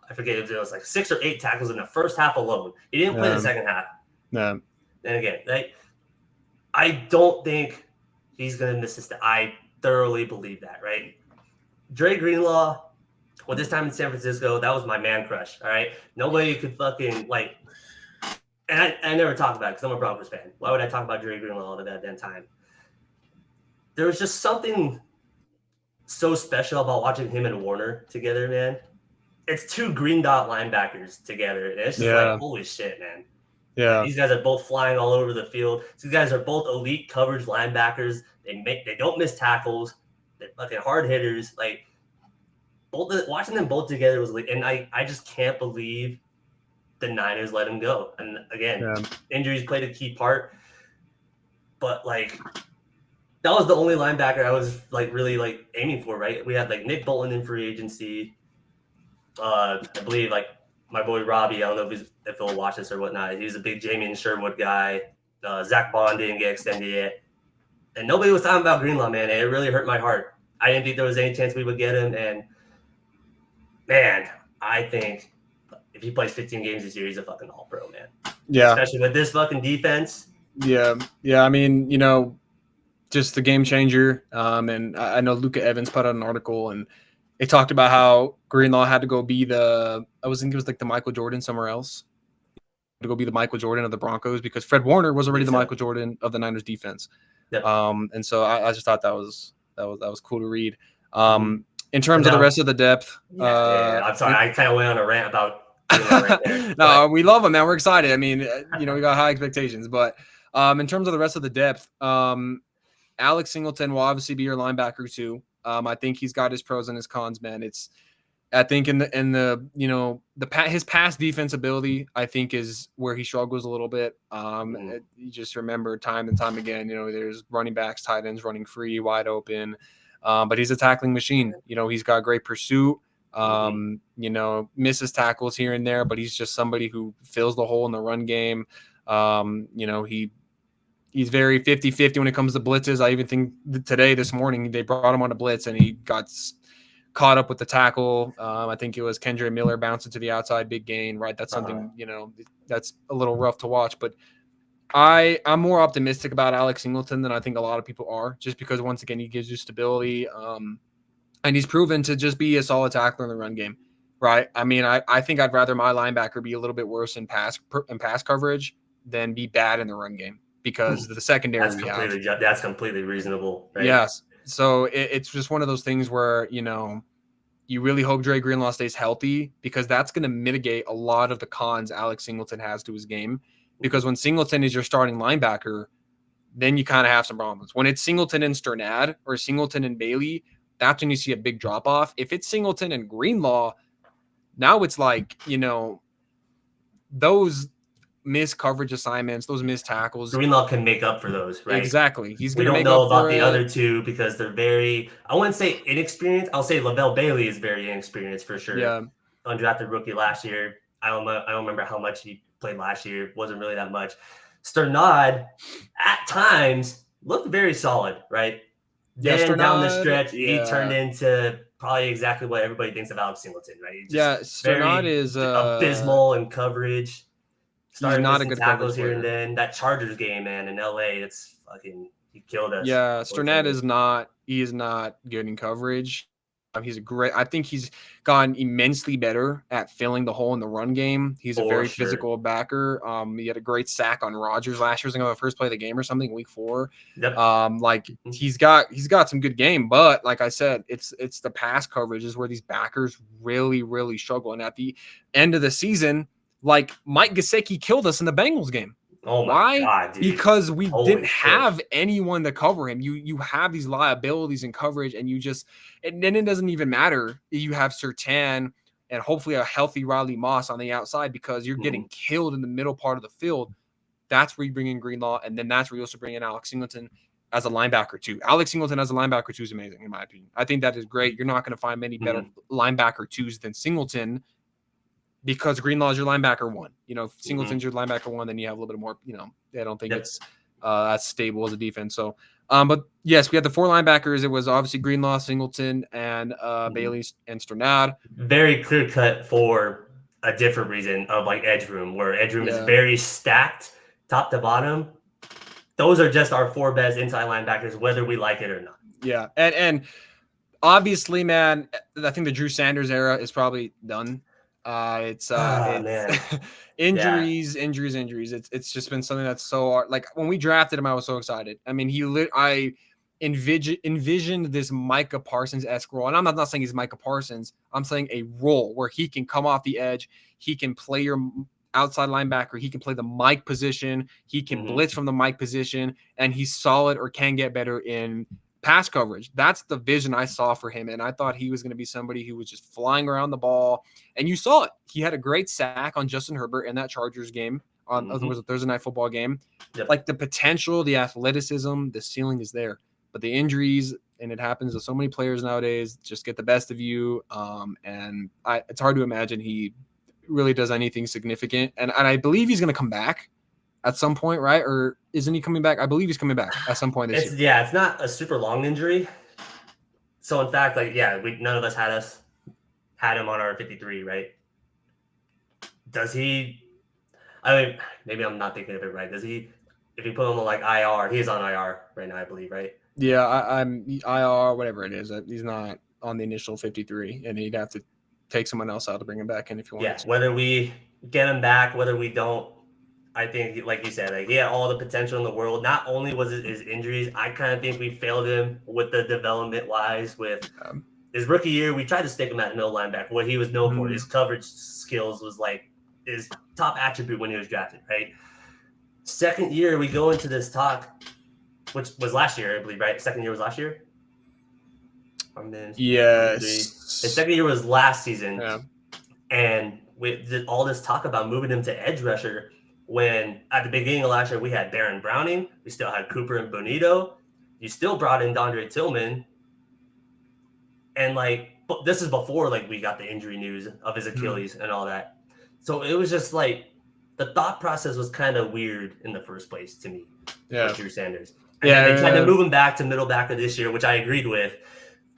Speaker 2: I forget if it was like 6 or 8 tackles in the first half alone. He didn't play the second half.
Speaker 1: No.
Speaker 2: And again, I don't think he's gonna miss this. I thoroughly believe that, right? Dre Greenlaw, well, this time in San Francisco, that was my man crush. All right, nobody could fucking like. And I never talk about it because I'm a Broncos fan. Why would I talk about Dre Greenlaw all the goddamn time? There was just something so special about watching him and Warner together, man. It's 2 green dot linebackers together. And it's just like, holy shit, man.
Speaker 1: Yeah.
Speaker 2: These guys are both flying all over the field. These guys are both elite coverage linebackers. They don't miss tackles. They're fucking hard hitters. Like watching them both together was and I just can't believe the Niners let him go. And again, injuries played a key part. But like that was the only linebacker I was like really like aiming for, right? We had like Nick Bolton in free agency. I believe like my boy Robbie, I don't know if he'll watch this or whatnot. He was a big Jamie Sherwood guy. Zach Bond didn't get extended yet. And nobody was talking about Greenlaw, man. And it really hurt my heart. I didn't think there was any chance we would get him. And man, I think if he plays 15 games this year, he's a fucking all-pro, man.
Speaker 1: Yeah.
Speaker 2: Especially with this fucking defense.
Speaker 1: Yeah. I mean, just the game changer. And I know Luca Evans put out an article and they talked about how Greenlaw had to go be I think it was like the Michael Jordan somewhere else. To go be the Michael Jordan of the Broncos because Fred Warner was already the Michael Jordan of the Niners defense.
Speaker 2: Yep.
Speaker 1: And so I just thought that was cool to read. In terms of the rest of the depth.
Speaker 2: I'm sorry. I kind of went on a rant about right there.
Speaker 1: No, we love him, man. We're excited. I mean, we got high expectations, but in terms of the rest of the depth, Alex Singleton will obviously be your linebacker too. I think he's got his pros and his cons, man. I think his pass defense ability, I think, is where he struggles a little bit. You just remember time and time again, there's running backs, tight ends running free, wide open. But he's a tackling machine. He's got great pursuit. Misses tackles here and there, but he's just somebody who fills the hole in the run game. He's very 50-50 when it comes to blitzes. I even think this morning, they brought him on a blitz and he got caught up with the tackle. I think it was Kendra Miller bouncing to the outside, big gain, right? That's something, that's a little rough to watch, but I'm more optimistic about Alex Singleton than I think a lot of people are, just because once again, he gives you stability. And he's proven to just be a solid tackler in the run game, right? I mean, I think I'd rather my linebacker be a little bit worse in pass coverage than be bad in the run game because the secondary
Speaker 2: that's completely reasonable, right?
Speaker 1: Yes. So it's just one of those things where, you really hope Dre Greenlaw stays healthy because that's going to mitigate a lot of the cons Alex Singleton has to his game. because when Singleton is your starting linebacker, then you kind of have some problems. When it's Singleton and Sternad or Singleton and Bailey, that's when you see a big drop off. If it's Singleton and Greenlaw, now it's like, those missed coverage assignments, those missed tackles.
Speaker 2: Greenlaw can make up for those, right?
Speaker 1: Exactly. He's
Speaker 2: We
Speaker 1: going to
Speaker 2: don't
Speaker 1: make
Speaker 2: know
Speaker 1: up
Speaker 2: about
Speaker 1: for
Speaker 2: the
Speaker 1: it.
Speaker 2: other two because they're very, I wouldn't say inexperienced. I'll say Lavelle Bailey is very inexperienced for sure.
Speaker 1: Yeah.
Speaker 2: Undrafted rookie last year. I don't remember how much he played last year. It wasn't really that much. Sternad at times looked very solid, right?
Speaker 1: Yeah,
Speaker 2: Then down the
Speaker 1: Sternad,
Speaker 2: stretch, he
Speaker 1: yeah.
Speaker 2: turned into probably exactly what everybody thinks of Alex Singleton, right? He's just
Speaker 1: Sternad
Speaker 2: very
Speaker 1: is
Speaker 2: abysmal in coverage. Started
Speaker 1: not a
Speaker 2: missing
Speaker 1: good
Speaker 2: tackles
Speaker 1: coverage
Speaker 2: here and
Speaker 1: player.
Speaker 2: then. That Chargers game, man, in LA, it's fucking, he killed us.
Speaker 1: Yeah, Sternad is not good in coverage. I think he's gotten immensely better at filling the hole in the run game. He's a very physical backer. He had a great sack on Rodgers last year. I was the first play of the game or something, week 4.
Speaker 2: Yep.
Speaker 1: He's got some good game, but like I said, it's the pass coverage is where these backers really, really struggle. And at the end of the season, like Mike Gesicki killed us in the Bengals game.
Speaker 2: Oh my
Speaker 1: Why?
Speaker 2: God, dude.
Speaker 1: Because we didn't have anyone to cover him. You have these liabilities in coverage, and then it doesn't even matter. You have Surtain and hopefully a healthy Riley Moss on the outside because you're getting killed in the middle part of the field. That's where you bring in Greenlaw, and then that's where you also bring in Alex Singleton as a linebacker too. Alex Singleton as a linebacker too is amazing in my opinion. I think that is great. You're not going to find many better linebacker twos than Singleton, because Greenlaw is your linebacker 1. If Singleton's your linebacker 1, then you have a little bit more, I don't think it's as stable as a defense. So, but yes, we had the 4 linebackers. It was obviously Greenlaw, Singleton, and Bailey and Sternad.
Speaker 2: Very clear cut for a different reason of like edge room, where edge room is very stacked top to bottom. Those are just our 4 best inside linebackers, whether we like it or not.
Speaker 1: Yeah. And obviously, man, I think the Drew Sanders era is probably done. It's injuries. It's just been something that's so hard. Like when we drafted him, I was so excited. I mean, I envisioned this Micah Parsons-esque role. And I'm not saying he's Micah Parsons. I'm saying a role where he can come off the edge. He can play your outside linebacker. He can play the Mike position. He can blitz from the Mike position, and he's solid or can get better in pass coverage. That's the vision I saw for him, and I thought he was going to be somebody who was just flying around the ball. And you saw it. He had a great sack on Justin Herbert in that Chargers game. It was a Thursday night football game. Like the potential, the athleticism, the ceiling is there. But the injuries, and it happens to so many players nowadays, just get the best of you. And it's hard to imagine he really does anything significant. And I believe he's going to come back at some point, right? Or isn't he coming back? I believe he's coming back at some point this year.
Speaker 2: Yeah, it's not a super long injury. So in fact, none of us had him on our 53, right? Does he? I mean, maybe I'm not thinking of it right. Does he? If you put him on IR, he's on IR right now, I believe, right?
Speaker 1: Yeah, I'm IR, whatever it is. He's not on the initial 53, and he'd have to take someone else out to bring him back in if you want.
Speaker 2: Yeah, whether we get him back, whether we don't, I think, like you said, he had all the potential in the world. Not only was it his injuries, I kind of think we failed him with the development-wise. With his rookie year, we tried to stick him at middle linebacker. What he was known for, his coverage skills was his top attribute when he was drafted, right? Second year, we go into this talk, which was last year, I believe, right? Second year was last year?
Speaker 1: Yes.
Speaker 2: His second year was last season.
Speaker 1: Yeah.
Speaker 2: And we did all this talk about moving him to edge rusher when at the beginning of last year we had Baron Browning, we still had Cooper and Bonito, you still brought in Dondre Tillman, and this is before we got the injury news of his Achilles and all that. So it was just the thought process was kind of weird in the first place to me.
Speaker 1: Yeah,
Speaker 2: Drew Sanders. And they tried to move him back to middle backer this year, which I agreed with,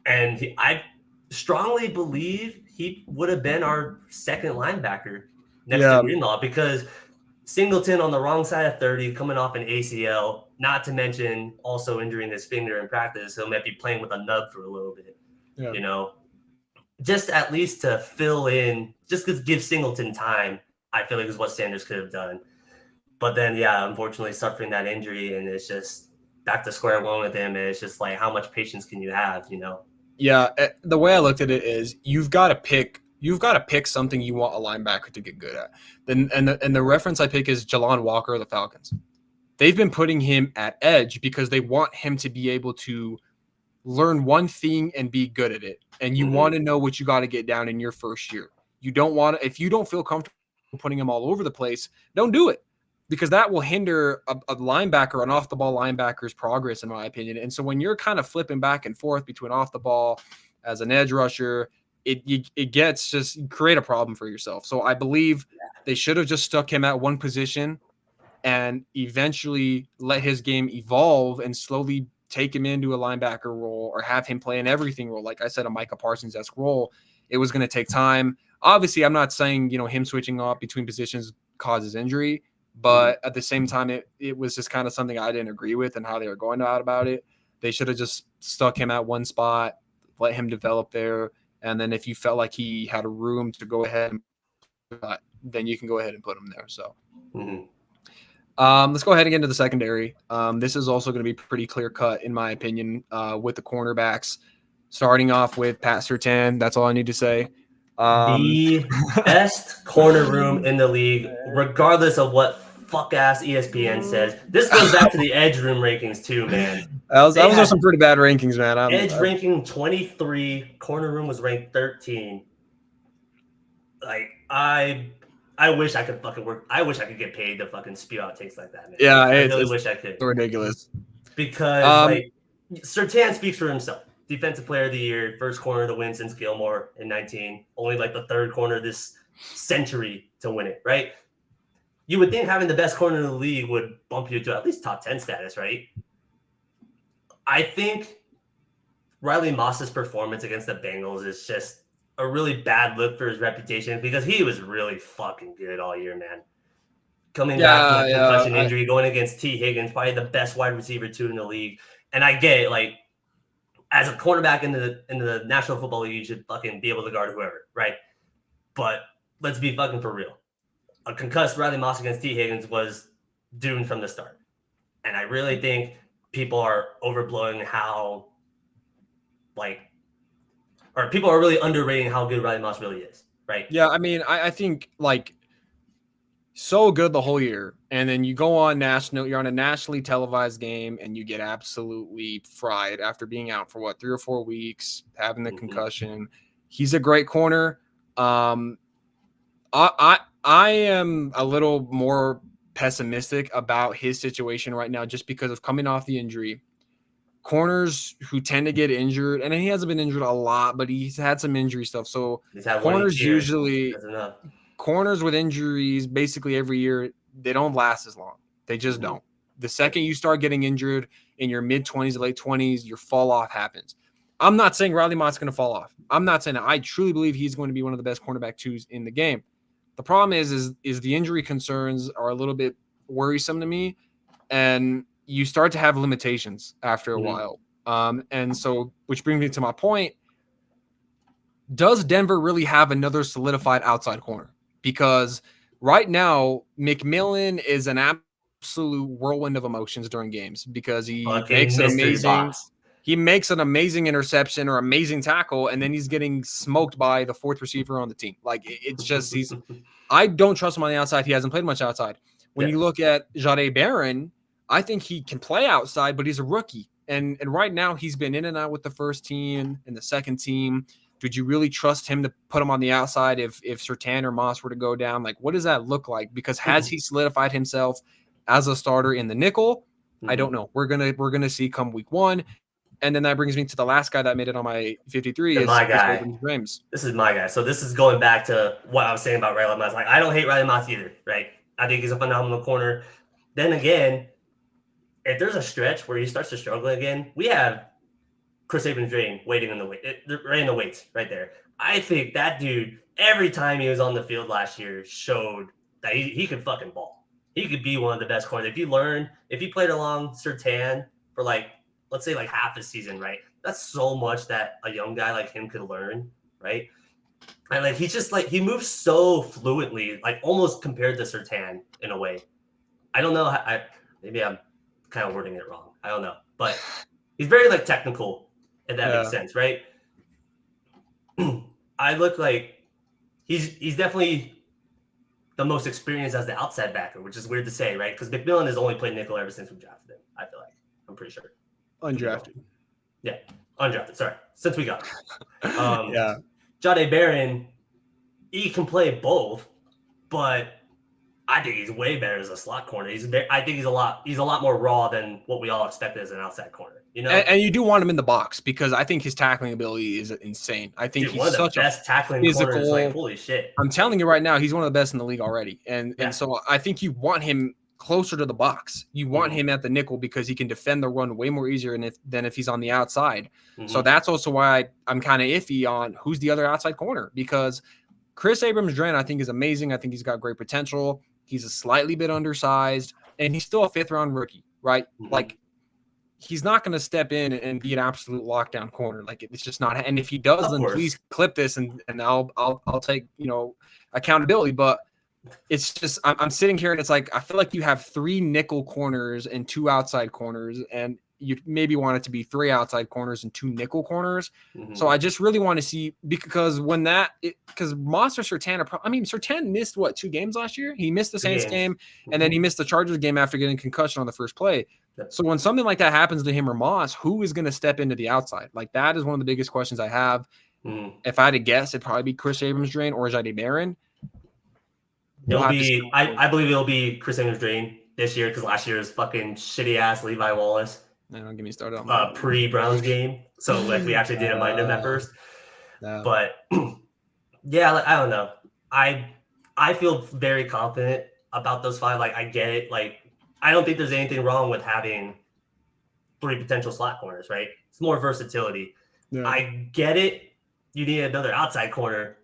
Speaker 2: and I strongly believe he would have been our second linebacker next to Greenlaw, because Singleton on the wrong side of 30, coming off an ACL, not to mention also injuring his finger in practice. So he might be playing with a nub for a little bit, just at least to fill in, just to give Singleton time, I feel is what Sanders could have done. But then, unfortunately suffering that injury, and it's just back to square one with him. And it's just how much patience can you have,
Speaker 1: Yeah, the way I looked at it is you've got to pick you've got to pick something you want a linebacker to get good at. Then and the reference I pick is Jalon Walker of the Falcons. They've been putting him at edge because they want him to be able to learn one thing and be good at it. And you want to know what you got to get down in your first year. You don't want to, if you don't feel comfortable putting him all over the place, don't do it, because that will hinder a linebacker, an off the ball linebacker's progress, in my opinion. And so when you're kind of flipping back and forth between off the ball as an edge rusher, it gets just create a problem for yourself. So I believe they should have just stuck him at one position and eventually let his game evolve and slowly take him into a linebacker role or have him play an everything role. Like I said, a Micah Parsons-esque role. It was going to take time. Obviously, I'm not saying, him switching off between positions causes injury, but at the same time, it was just kind of something I didn't agree with and how they were going about it. They should have just stuck him at one spot, let him develop there. And then if you felt like he had a room to go ahead, then you can go ahead and put him there. So let's go ahead and get into the secondary. This is also going to be pretty clear cut, in my opinion, with the cornerbacks. Starting off with Pat Surtain. That's all I need to say.
Speaker 2: The best corner room in the league, regardless of what fuck-ass ESPN says. This goes back to the edge room rankings too, man.
Speaker 1: Those are some pretty bad rankings, man.
Speaker 2: Edge ranking 23, corner room was ranked 13. Like, I wish I could fucking work. I wish I could get paid to fucking spew out takes like that, man.
Speaker 1: Yeah,
Speaker 2: I really wish I could.
Speaker 1: It's ridiculous.
Speaker 2: Because, Surtain speaks for himself. Defensive Player of the Year, first corner to win since Gilmore in 19. Only the third corner this century to win it, right? You would think having the best corner in the league would bump you to at least top 10 status, right? I think Riley Moss's performance against the Bengals is just a really bad look for his reputation, because he was really fucking good all year, man. Coming back from a concussion injury, going against T. Higgins, probably the best wide receiver in the league. And I get it, as a cornerback in the National Football League, you should fucking be able to guard whoever, right? But let's be fucking for real. A concussed Riley Moss against T. Higgins was doomed from the start. And I really think people are overblowing or people are really underrating how good Riley Moss really is, right?
Speaker 1: Yeah, I mean, I think so good the whole year, and then you go on you're on a nationally televised game, and you get absolutely fried after being out for 3 or 4 weeks, having the concussion. He's a great corner. I am a little more pessimistic about his situation right now, just because of coming off the injury. Corners who tend to get injured, and he hasn't been injured a lot, but he's had some injury stuff. So corners with injuries basically every year, they don't last as long. They just don't. The second you start getting injured in your mid-20s, late 20s, your fall off happens. I'm not saying Riley Mott's going to fall off. I'm not saying that. I truly believe he's going to be one of the best cornerback twos in the game. The problem is the injury concerns are a little bit worrisome to me, and you start to have limitations after a while. And so, which brings me to my point. Does Denver really have another solidified outside corner? Because right now, McMillan is an absolute whirlwind of emotions during games, because he makes an amazing interception or amazing tackle, and then he's getting smoked by the fourth receiver on the team. It's just I don't trust him on the outside. He hasn't played much outside. When you look at Jahdae Barron, I think he can play outside, but he's a rookie. And right now he's been in and out with the first team and the second team. Did you really trust him to put him on the outside if Surtain or Moss were to go down? What does that look like? Because has he solidified himself as a starter in the nickel? I don't know. We're gonna see come week 1. And then that brings me to the last guy that made it on my 53
Speaker 2: my guy.
Speaker 1: James.
Speaker 2: This is my guy. So this is going back to what I was saying about Riley Moss. I don't hate Riley Moss either, right? I think he's a phenomenal corner. Then again, if there's a stretch where he starts to struggle again, we have Chris Abrams waiting in the weights right there. I think that dude, every time he was on the field last year, showed that he could fucking ball. He could be one of the best corners. If he played along Surtain for let's say half a season, right? That's so much that a young guy like him could learn, right? And he's just he moves so fluently, almost compared to Surtain in a way. I don't know. Maybe I'm kind of wording it wrong. I don't know, but he's very technical, if that makes sense, right? I look he's definitely the most experienced as the outside backer, which is weird to say, right? Because McMillan has only played nickel ever since we drafted him. I feel like I'm pretty sure.
Speaker 1: Undrafted.
Speaker 2: Yeah, undrafted. Sorry, since we got him.
Speaker 1: Yeah.
Speaker 2: Jahdae Barron, he can play both, but I think he's way better as a slot corner. I think he's a lot more raw than what we all expected as an outside corner. You know,
Speaker 1: and you do want him in the box because I think his tackling ability is insane. I think he's
Speaker 2: one of the
Speaker 1: such
Speaker 2: best tackling
Speaker 1: physical
Speaker 2: corners. Like, holy shit!
Speaker 1: I'm telling you right now, he's one of the best in the league already. And so I think you want him closer to the box. You want him at the nickel because he can defend the run way more easier than if he's on the outside. So that's also why I'm kind of iffy on who's the other outside corner, because Chris Abrams-Drain, I think, is amazing. I think he's got great potential. He's a slightly bit undersized, and he's still a 5th-round rookie, right? Like, he's not going to step in and be an absolute lockdown corner. Like, it's just not. And if he does, then please clip this and I'll take, accountability. But it's just, I'm sitting here and it's like, I feel like you have 3 nickel corners and 2 outside corners, and you maybe want it to be 3 outside corners and 2 nickel corners. So I just really want to see, because because Moss or Surtain, Surtain missed 2 games last year? He missed the Saints game, and then he missed the Chargers game after getting concussion on the first play. So when something like that happens to him or Moss, who is going to step into the outside? Like, that is one of the biggest questions I have. If I had to guess, it'd probably be Chris Abrams-Drain or Jahdae Barron.
Speaker 2: I believe it'll be Chris Abrams-Drain this year, because last year's fucking shitty ass Levi Wallace.
Speaker 1: Don't get me started on that.
Speaker 2: Pre-Browns game. So we actually didn't mind him at first. But yeah, I don't know. I feel very confident about those 5. Like, I get it. Like, I don't think there's anything wrong with having 3 potential slot corners, right? It's more versatility. Yeah. I get it. You need another outside corner,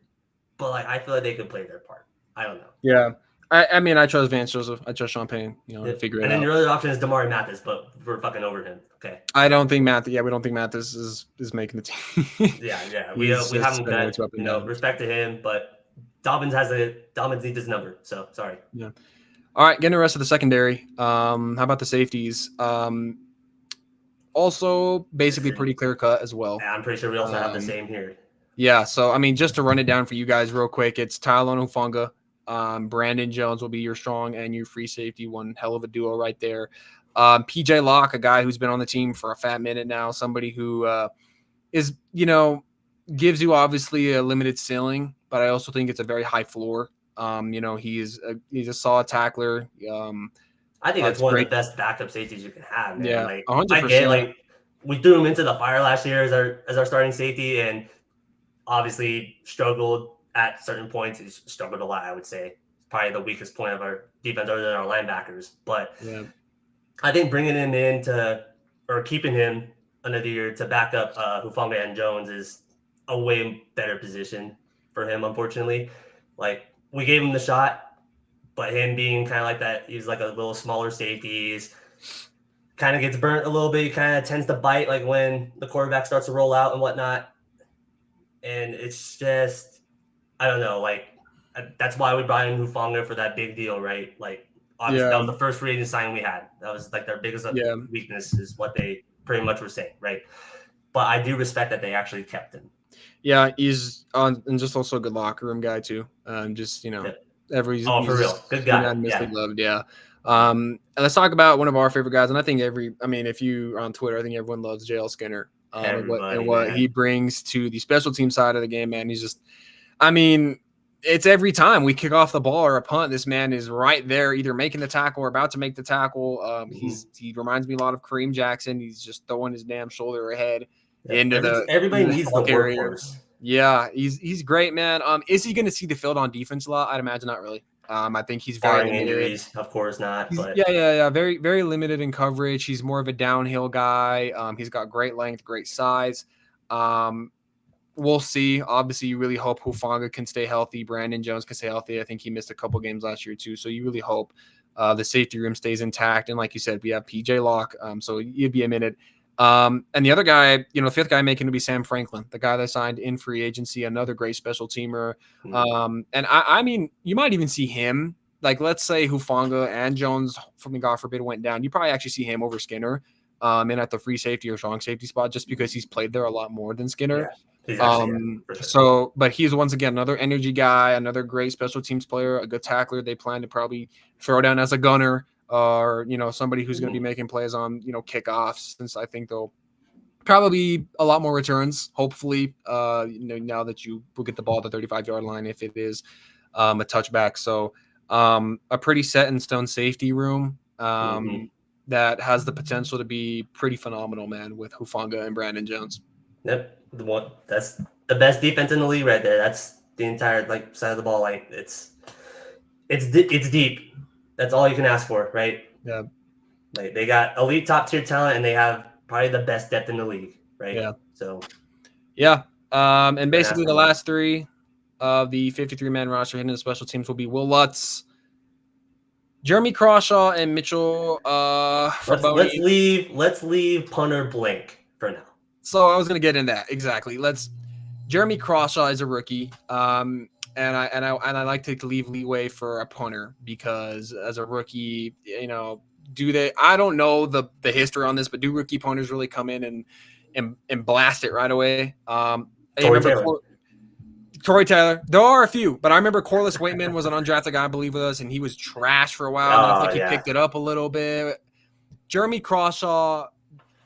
Speaker 2: but I feel like they could play their part. I don't know.
Speaker 1: Yeah. I trust Vance Joseph. I trust Sean Payne. Figure it out.
Speaker 2: And then your other option is Damari Mathis, but we're fucking over him. Okay.
Speaker 1: I don't think Mathis. Yeah, we don't think Mathis is making the team.
Speaker 2: yeah. We haven't got respect to him, but Dobbins needs his number. So sorry.
Speaker 1: Yeah. All right, getting the rest of the secondary. How about the safeties? Also, basically pretty clear cut as well.
Speaker 2: Yeah, I'm pretty sure we also have the same here.
Speaker 1: Yeah. So just to run it down for you guys real quick, it's Tyler Hufanga. Brandon Jones will be your strong and your free safety. One hell of a duo right there. PJ Locke, a guy who's been on the team for a fat minute now, somebody who is, gives you obviously a limited ceiling, but I also think it's a very high floor. He's a solid tackler.
Speaker 2: I think that's one of the best backup safeties you can have, man.
Speaker 1: Yeah, 100%.
Speaker 2: I get, we threw him into the fire last year as our starting safety, and obviously struggled at certain points. He's struggled a lot, I would say. It's probably the weakest point of our defense other than our linebackers. But I think bringing him or keeping him another year to back up Hufanga and Jones is a way better position for him, unfortunately. Like, we gave him the shot, but him being kind of like that, he's like a little smaller safety. He's kind of gets burnt a little bit. He kind of tends to bite, like, when the quarterback starts to roll out and whatnot. And it's just, I don't know, that's why we brought in Hufanga for that big deal, right? Like, obviously, that was the first free agent signing we had. That was like their biggest weakness, is what they pretty much were saying, right? But I do respect that they actually kept him.
Speaker 1: Yeah, he's on, and just also a good locker room guy too.
Speaker 2: for
Speaker 1: real,
Speaker 2: good guy.
Speaker 1: Loved, yeah. And let's talk about one of our favorite guys, and I think if you are on Twitter, I think everyone loves JL Skinner and what he brings to the special team side of the game. Man, he's just, it's every time we kick off the ball or a punt, this man is right there, either making the tackle or about to make the tackle. He reminds me a lot of Kareem Jackson. He's just throwing his damn shoulder ahead into
Speaker 2: everybody needs the workhorse.
Speaker 1: Yeah, he's great, man. Is he going to see the field on defense a lot? I'd imagine not really. I think he's very limited.
Speaker 2: Injuries, of course not. But
Speaker 1: Very, very limited in coverage. He's more of a downhill guy. He's got great length, great size. We'll see. Obviously, you really hope Hufanga can stay healthy. Brandon Jones can stay healthy. I think he missed a couple games last year too. So you really hope the safety room stays intact. And like you said, we have PJ Locke. So you'd be a minute. And the other guy, the 5th guy making to be Sam Franklin, the guy that signed in free agency, another great special teamer. And you might even see him, like, let's say Hufanga and Jones, from God forbid, went down. You probably actually see him over Skinner, and at the free safety or strong safety spot, just because he's played there a lot more than Skinner.
Speaker 2: He's actually, for sure.
Speaker 1: So, but he's once again another energy guy, another great special teams player, a good tackler. They plan to probably throw down as a gunner, or somebody who's going to be making plays on kickoffs. Since I think they'll probably a lot more returns. Hopefully, now that you will get the ball at the 35-yard line, if it is a touchback. So, a pretty set in stone safety room. That has the potential to be pretty phenomenal, man, with Hufanga and Brandon Jones.
Speaker 2: Yep, that's the best defense in the league right there. That's the entire side of the ball. Like it's deep. That's all you can ask for, right?
Speaker 1: Yeah.
Speaker 2: Like they got elite top tier talent, and they have probably the best depth in the league, right?
Speaker 1: Yeah.
Speaker 2: So.
Speaker 1: Yeah. And basically the last three of the 53-man roster hitting the special teams will be Will Lutz, Jeremy Crawshaw, and Mitchell
Speaker 2: Let's leave punter blank for now.
Speaker 1: So I was going to get in that exactly. Jeremy Crawshaw is a rookie, and I like to leave leeway for a punter because as a rookie, do they? I don't know the history on this, but do rookie punters really come in and blast it right away? Torrey Taylor. There are a few, but I remember Corliss Waitman was an undrafted guy, I believe, with us, and he was trash for a while. And I think he picked it up a little bit. Jeremy Crawshaw,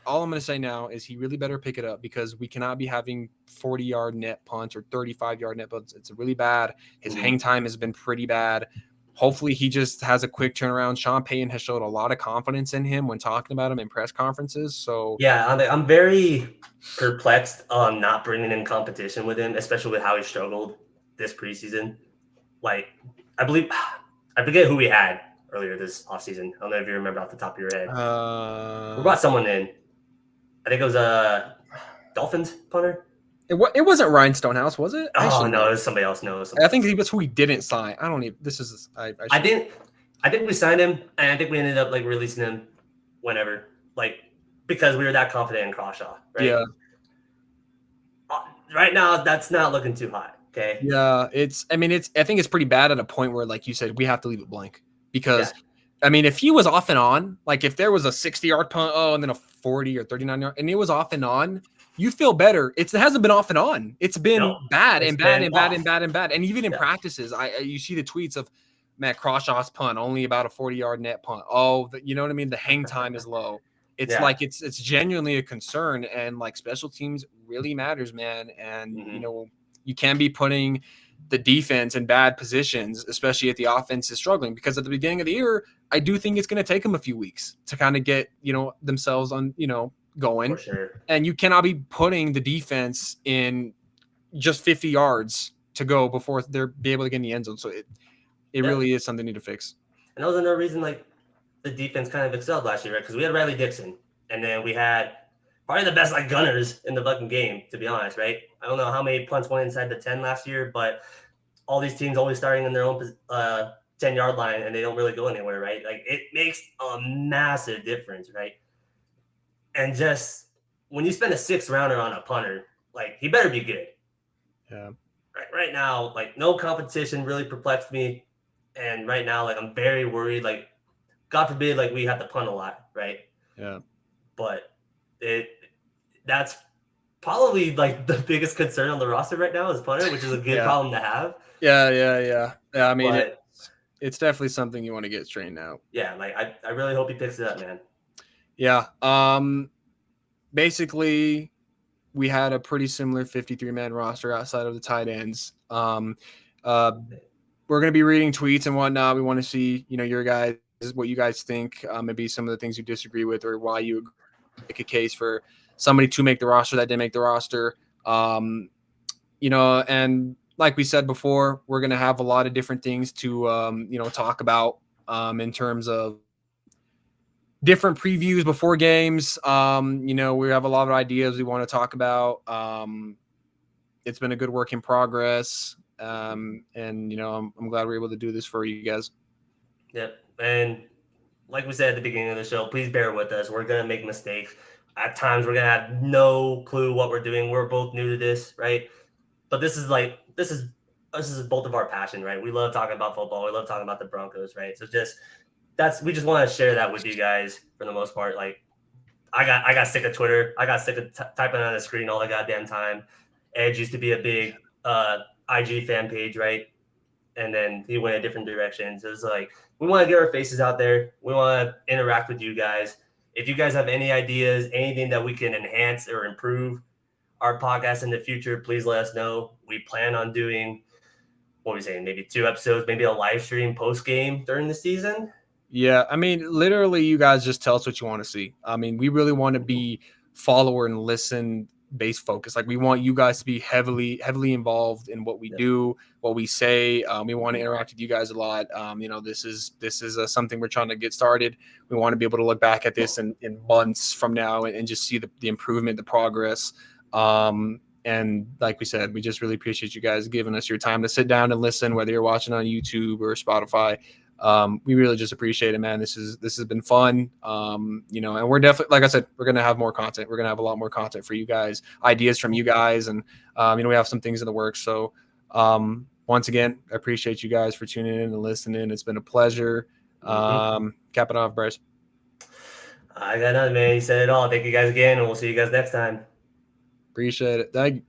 Speaker 1: all I'm going to say now is he really better pick it up because we cannot be having 40-yard net punts or 35-yard net punts. It's really bad. His hang time has been pretty bad. Hopefully he just has a quick turnaround. Sean Payton has showed a lot of confidence in him when talking about him in press conferences. So
Speaker 2: yeah, I'm very perplexed on not bringing in competition with him, especially with how he struggled this preseason. Like, I forget who we had earlier this offseason. I don't know if you remember off the top of your head. We brought someone in. I think it was a Dolphins punter.
Speaker 1: It wasn't Ryan Stonehouse, was it?
Speaker 2: Oh no, it was somebody else. No,
Speaker 1: I think that's who we didn't sign. I don't even. This is.
Speaker 2: I think we signed him, and I think we ended up releasing him whenever, because we were that confident in Crawshaw, right?
Speaker 1: Yeah.
Speaker 2: Right now, that's not looking too hot. Okay.
Speaker 1: Yeah, I think it's pretty bad at a point where, like you said, we have to leave it blank because. Yeah. I mean, if he was off and on, like if there was a 60-yard punt, and then a 40 or 39-yard, and it was off and on, you feel better. It hasn't been off and on. It's been bad and bad and bad and bad and bad. And even in practices, you see the tweets of, man, Crawshaw's punt, only about a 40-yard net punt. Oh, you know what I mean? The hang time is low. It's it's genuinely a concern. And special teams really matters, man. And, you can be putting the defense in bad positions, especially if the offense is struggling, because at the beginning of the year, I do think it's going to take them a few weeks to kind of get, themselves on, going.
Speaker 2: For sure.
Speaker 1: And you cannot be putting the defense in just 50 yards to go before they're be able to get in the end zone. So it really is something they need to fix.
Speaker 2: And that was another reason the defense kind of excelled last year, right? Because we had Riley Dixon, and then we had probably the best gunners in the fucking game, to be honest, right? I don't know how many punts went inside the 10 last year, but all these teams always starting in their own 10-yard line, and they don't really go anywhere, right? It makes a massive difference, right? And just when you spend a 6th rounder on a punter, he better be good.
Speaker 1: Yeah.
Speaker 2: Right now, no competition really perplexed me, and right now, I'm very worried. God forbid, we have to punt a lot, right?
Speaker 1: Yeah.
Speaker 2: But that's probably like the biggest concern on the roster right now is punter, which is a good problem to have.
Speaker 1: Yeah. I mean, it's definitely something you want to get straightened out.
Speaker 2: Yeah, like I really hope he picks it up, man.
Speaker 1: Yeah. Basically, we had a pretty similar 53-man roster outside of the tight ends. We're going to be reading tweets and whatnot. We want to see, your guys, what you guys think, maybe some of the things you disagree with or why you make a case for somebody to make the roster that didn't make the roster. And like we said before, we're going to have a lot of different things to, talk about in terms of different previews before games. We have a lot of ideas we want to talk about. It's been a good work in progress. I'm glad we're able to do this for you guys.
Speaker 2: Yep. And like we said at the beginning of the show, please bear with us. We're going to make mistakes. At times we're going to have no clue what we're doing. We're both new to this, right? But this is both of our passion, right? We love talking about football. We love talking about the Broncos, right? So we just want to share that with you guys for the most part. Like I got sick of Twitter. I got sick of typing on the screen all the goddamn time. Edge used to be a big IG fan page, right? And then he went a different direction. So it's like, we want to get our faces out there. We want to interact with you guys. If you guys have any ideas, anything that we can enhance or improve our podcast in the future, please let us know. We plan on doing, what are we saying, maybe 2 episodes, maybe a live stream post game during the season.
Speaker 1: Yeah, I mean, literally, you guys just tell us what you want to see. I mean, we really want to be follower and listen based focus. Like, we want you guys to be heavily involved in what we do, what we say. We want to interact with you guys a lot. This is something we're trying to get started. We want to be able to look back at this in months from now and just see the improvement, the progress. And like we said, we just really appreciate you guys giving us your time to sit down and listen, whether you're watching on YouTube or Spotify. We really just appreciate it, man. This has been fun. And we're definitely, like I said, we're going to have more content. We're going to have a lot more content for you guys, ideas from you guys. And, we have some things in the works. So, once again, I appreciate you guys for tuning in and listening. It's been a pleasure. Cap it off, Bryce.
Speaker 2: I got nothing, man. You said it all. Thank you guys again, and we'll see you guys next time.
Speaker 1: Appreciate it. Thank you.